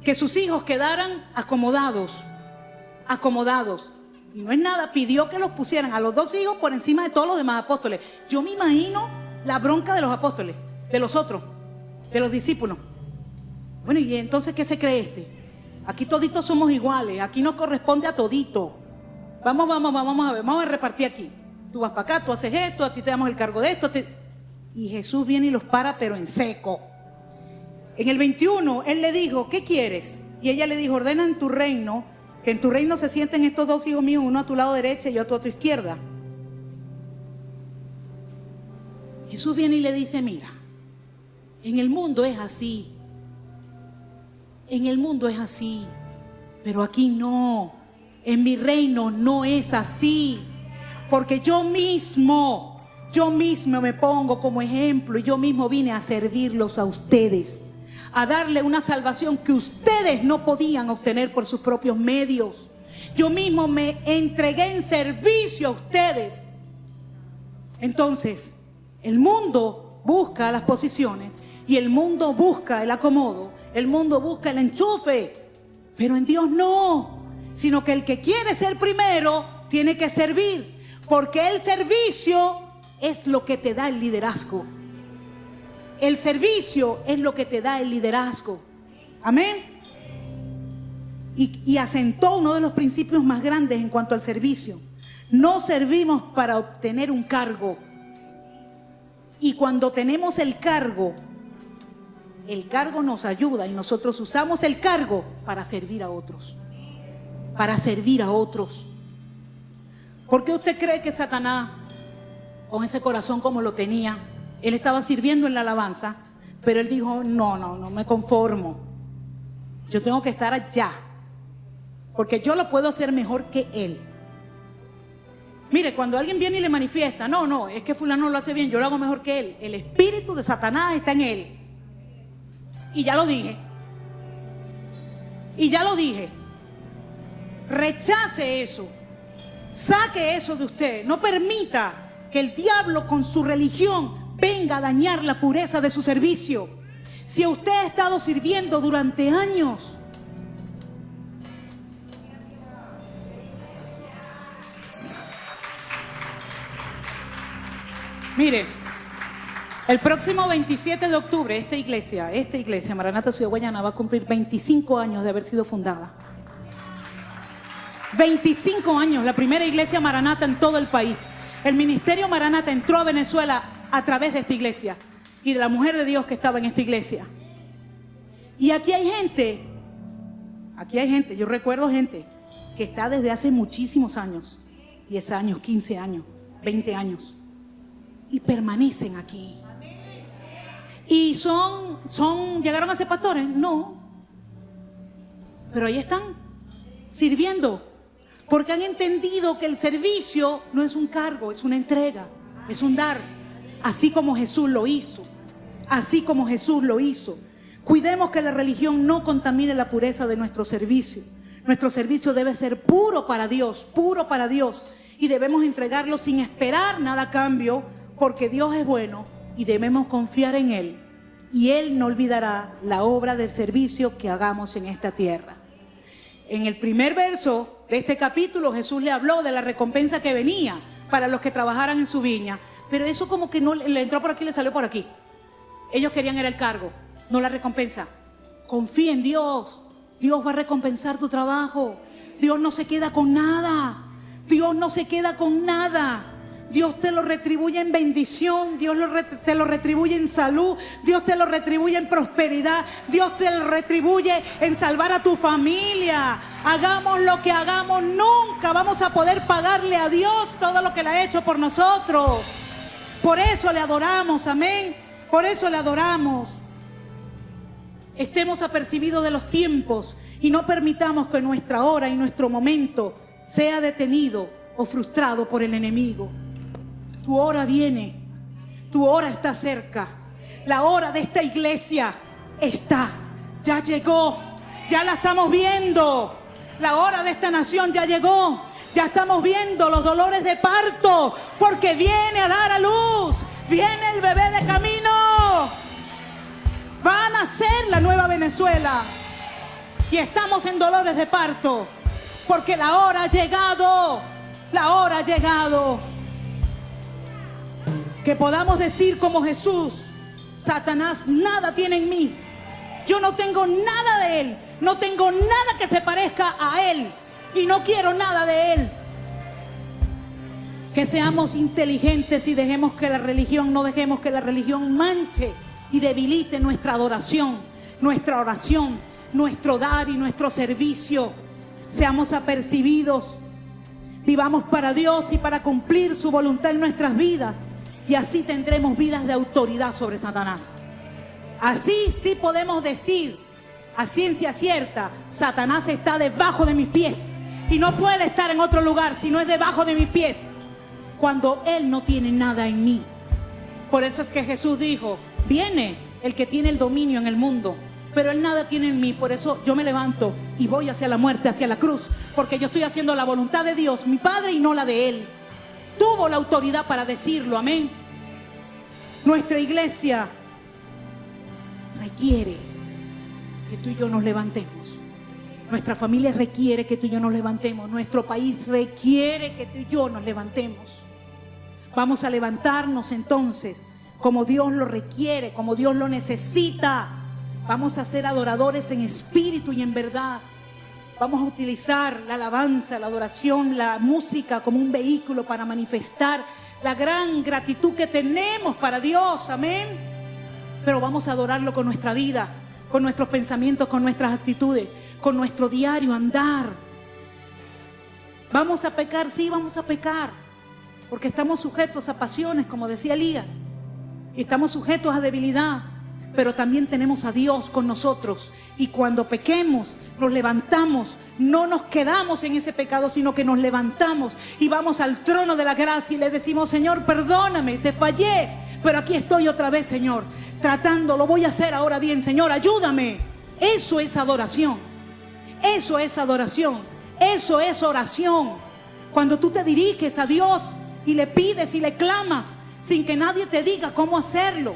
que sus hijos quedaran acomodados. Y no es nada, pidió que los pusieran a los 2 hijos por encima de todos los demás apóstoles. Yo me imagino la bronca de los apóstoles, de los otros, de los discípulos. Bueno, ¿y entonces qué se cree este? Aquí toditos somos iguales, aquí nos corresponde a todito. Vamos a ver, vamos a repartir aquí. Tú vas para acá, tú haces esto, a ti te damos el cargo de esto. Y Jesús viene y los para, pero en seco. En el 21, Él le dijo, ¿qué quieres? Y ella le dijo, ordena en tu reino, que en tu reino se sienten estos 2 hijos míos, uno a tu lado derecha y otro a tu izquierda. Jesús viene y le dice, mira, en el mundo es así. En el mundo es así, pero aquí no. En mi reino no es así. Porque yo mismo me pongo como ejemplo y yo mismo vine a servirlos a ustedes, a darle una salvación que ustedes no podían obtener por sus propios medios. Yo mismo me entregué en servicio a ustedes. Entonces, el mundo busca las posiciones y el mundo busca el acomodo, el mundo busca el enchufe. Pero en Dios no, sino que el que quiere ser primero tiene que servir, porque el servicio es lo que te da el liderazgo. El servicio es lo que te da el liderazgo. Amén. Y asentó uno de los principios más grandes en cuanto al servicio. No servimos para obtener un cargo. Y cuando tenemos el cargo nos ayuda y nosotros usamos el cargo para servir a otros. Para servir a otros. ¿Por qué usted cree que Satanás, con ese corazón como lo tenía, él estaba sirviendo en la alabanza, pero él dijo, no me conformo. Yo tengo que estar allá, porque yo lo puedo hacer mejor que él. Mire, cuando alguien viene y le manifiesta, no, es que fulano lo hace bien, yo lo hago mejor que él. El espíritu de Satanás está en él. Y ya lo dije. Rechace eso. Saque eso de usted. No permita que el diablo con su religión venga a dañar la pureza de su servicio. Si usted ha estado sirviendo durante años, mire, el próximo 27 de octubre esta iglesia, Maranata Ciudad Guayana, va a cumplir 25 años de haber sido fundada. 25 años, la primera iglesia Maranata en todo el país. El ministerio Maranata entró a Venezuela a través de esta iglesia y de la mujer de Dios que estaba en esta iglesia. Y aquí hay gente, yo recuerdo gente que está desde hace muchísimos años, 10 años, 15 años, 20 años, y permanecen aquí. ¿Y llegaron a ser pastores? No. Pero ahí están, sirviendo, porque han entendido que el servicio no es un cargo, es una entrega, es un dar, así como Jesús lo hizo. Cuidemos que la religión no contamine la pureza de nuestro servicio. Nuestro servicio debe ser puro para Dios, y debemos entregarlo sin esperar nada a cambio, porque Dios es bueno y debemos confiar en Él, y Él no olvidará la obra del servicio que hagamos en esta tierra. En el primer verso de este capítulo, Jesús le habló de la recompensa que venía para los que trabajaran en su viña, pero eso como que no le entró por aquí y le salió por aquí. Ellos querían era el cargo, no la recompensa. Confía en Dios. Dios va a recompensar tu trabajo. Dios no se queda con nada. Dios te lo retribuye en bendición. Dios te lo retribuye en salud. Dios te lo retribuye en prosperidad. Dios te lo retribuye en salvar a tu familia. Hagamos lo que hagamos, nunca vamos a poder pagarle a Dios todo lo que Él ha hecho por nosotros. Por eso le adoramos, amén. Por eso le adoramos. Estemos apercibidos de los tiempos y no permitamos que nuestra hora y nuestro momento sea detenido o frustrado por el enemigo. Tu hora viene, tu hora está cerca. La hora de esta iglesia ya llegó, ya la estamos viendo. La hora de esta nación ya llegó, ya estamos viendo los dolores de parto, porque viene a dar a luz, viene el bebé de camino. Va a nacer la nueva Venezuela y estamos en dolores de parto, porque la hora ha llegado, Que podamos decir como Jesús: Satanás nada tiene en mí, yo no tengo nada de él, no tengo nada que se parezca a él y no quiero nada de él. Que seamos inteligentes y no dejemos que la religión manche y debilite nuestra adoración, nuestra oración, nuestro dar y nuestro servicio. Seamos apercibidos, vivamos para Dios y para cumplir su voluntad en nuestras vidas, y así tendremos vidas de autoridad sobre Satanás. Así sí podemos decir a ciencia cierta: Satanás está debajo de mis pies y no puede estar en otro lugar si no es debajo de mis pies, cuando él no tiene nada en mí. Por eso es que Jesús dijo: viene el que tiene el dominio en el mundo, pero él nada tiene en mí. Por eso yo me levanto y voy hacia la muerte, hacia la cruz, porque yo estoy haciendo la voluntad de Dios, mi Padre, y no la de él. Tuvo la autoridad para decirlo, amén. Nuestra iglesia requiere que tú y yo nos levantemos. Nuestra familia requiere que tú y yo nos levantemos. Nuestro país requiere que tú y yo nos levantemos. Vamos a levantarnos entonces como Dios lo requiere, como Dios lo necesita. Vamos a ser adoradores en espíritu y en verdad. Vamos a utilizar la alabanza, la adoración, la música como un vehículo para manifestar la gran gratitud que tenemos para Dios. Amén. Pero vamos a adorarlo con nuestra vida, con nuestros pensamientos, con nuestras actitudes, con nuestro diario andar. ¿Vamos a pecar? Sí, vamos a pecar. Porque estamos sujetos a pasiones, como decía Elías. Y estamos sujetos a debilidad. Pero también tenemos a Dios con nosotros. Y cuando pequemos, nos levantamos. No nos quedamos en ese pecado, sino que nos levantamos y vamos al trono de la gracia y le decimos: Señor, perdóname, te fallé, pero aquí estoy otra vez, Señor, tratando, lo voy a hacer ahora bien, Señor, ayúdame. Eso es adoración. Eso es adoración. Eso es oración. Cuando tú te diriges a Dios y le pides y le clamas sin que nadie te diga cómo hacerlo.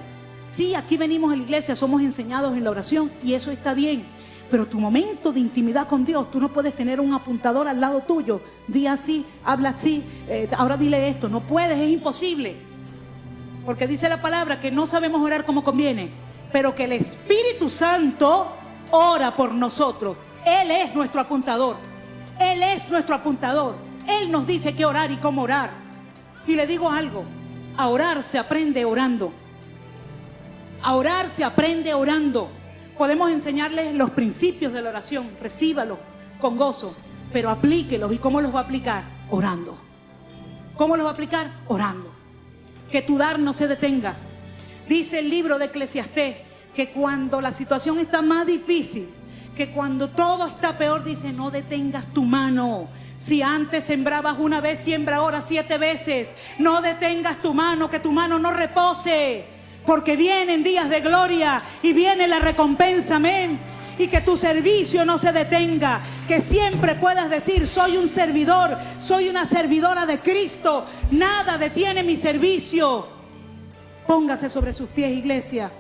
Sí, aquí venimos a la iglesia, somos enseñados en la oración y eso está bien. Pero tu momento de intimidad con Dios, tú no puedes tener un apuntador al lado tuyo. Di así, habla así, ahora dile esto. No puedes, es imposible. Porque dice la palabra que no sabemos orar como conviene, pero que el Espíritu Santo ora por nosotros. Él es nuestro apuntador. Él es nuestro apuntador. Él nos dice qué orar y cómo orar. Y le digo algo: a orar se aprende orando. A orar se aprende orando. Podemos enseñarles los principios de la oración. Recíbalo con gozo, pero aplíquelos. ¿Y cómo los va a aplicar? Orando. ¿Cómo los va a aplicar? Orando. Que tu dar no se detenga. Dice el libro de Eclesiastés que cuando la situación está más difícil, que cuando todo está peor, dice: no detengas tu mano. Si antes sembrabas una vez, siembra ahora 7 veces. No detengas tu mano, que tu mano no repose. Porque vienen días de gloria y viene la recompensa, amén. Y que tu servicio no se detenga. Que siempre puedas decir: soy un servidor, soy una servidora de Cristo. Nada detiene mi servicio. Póngase sobre sus pies, iglesia.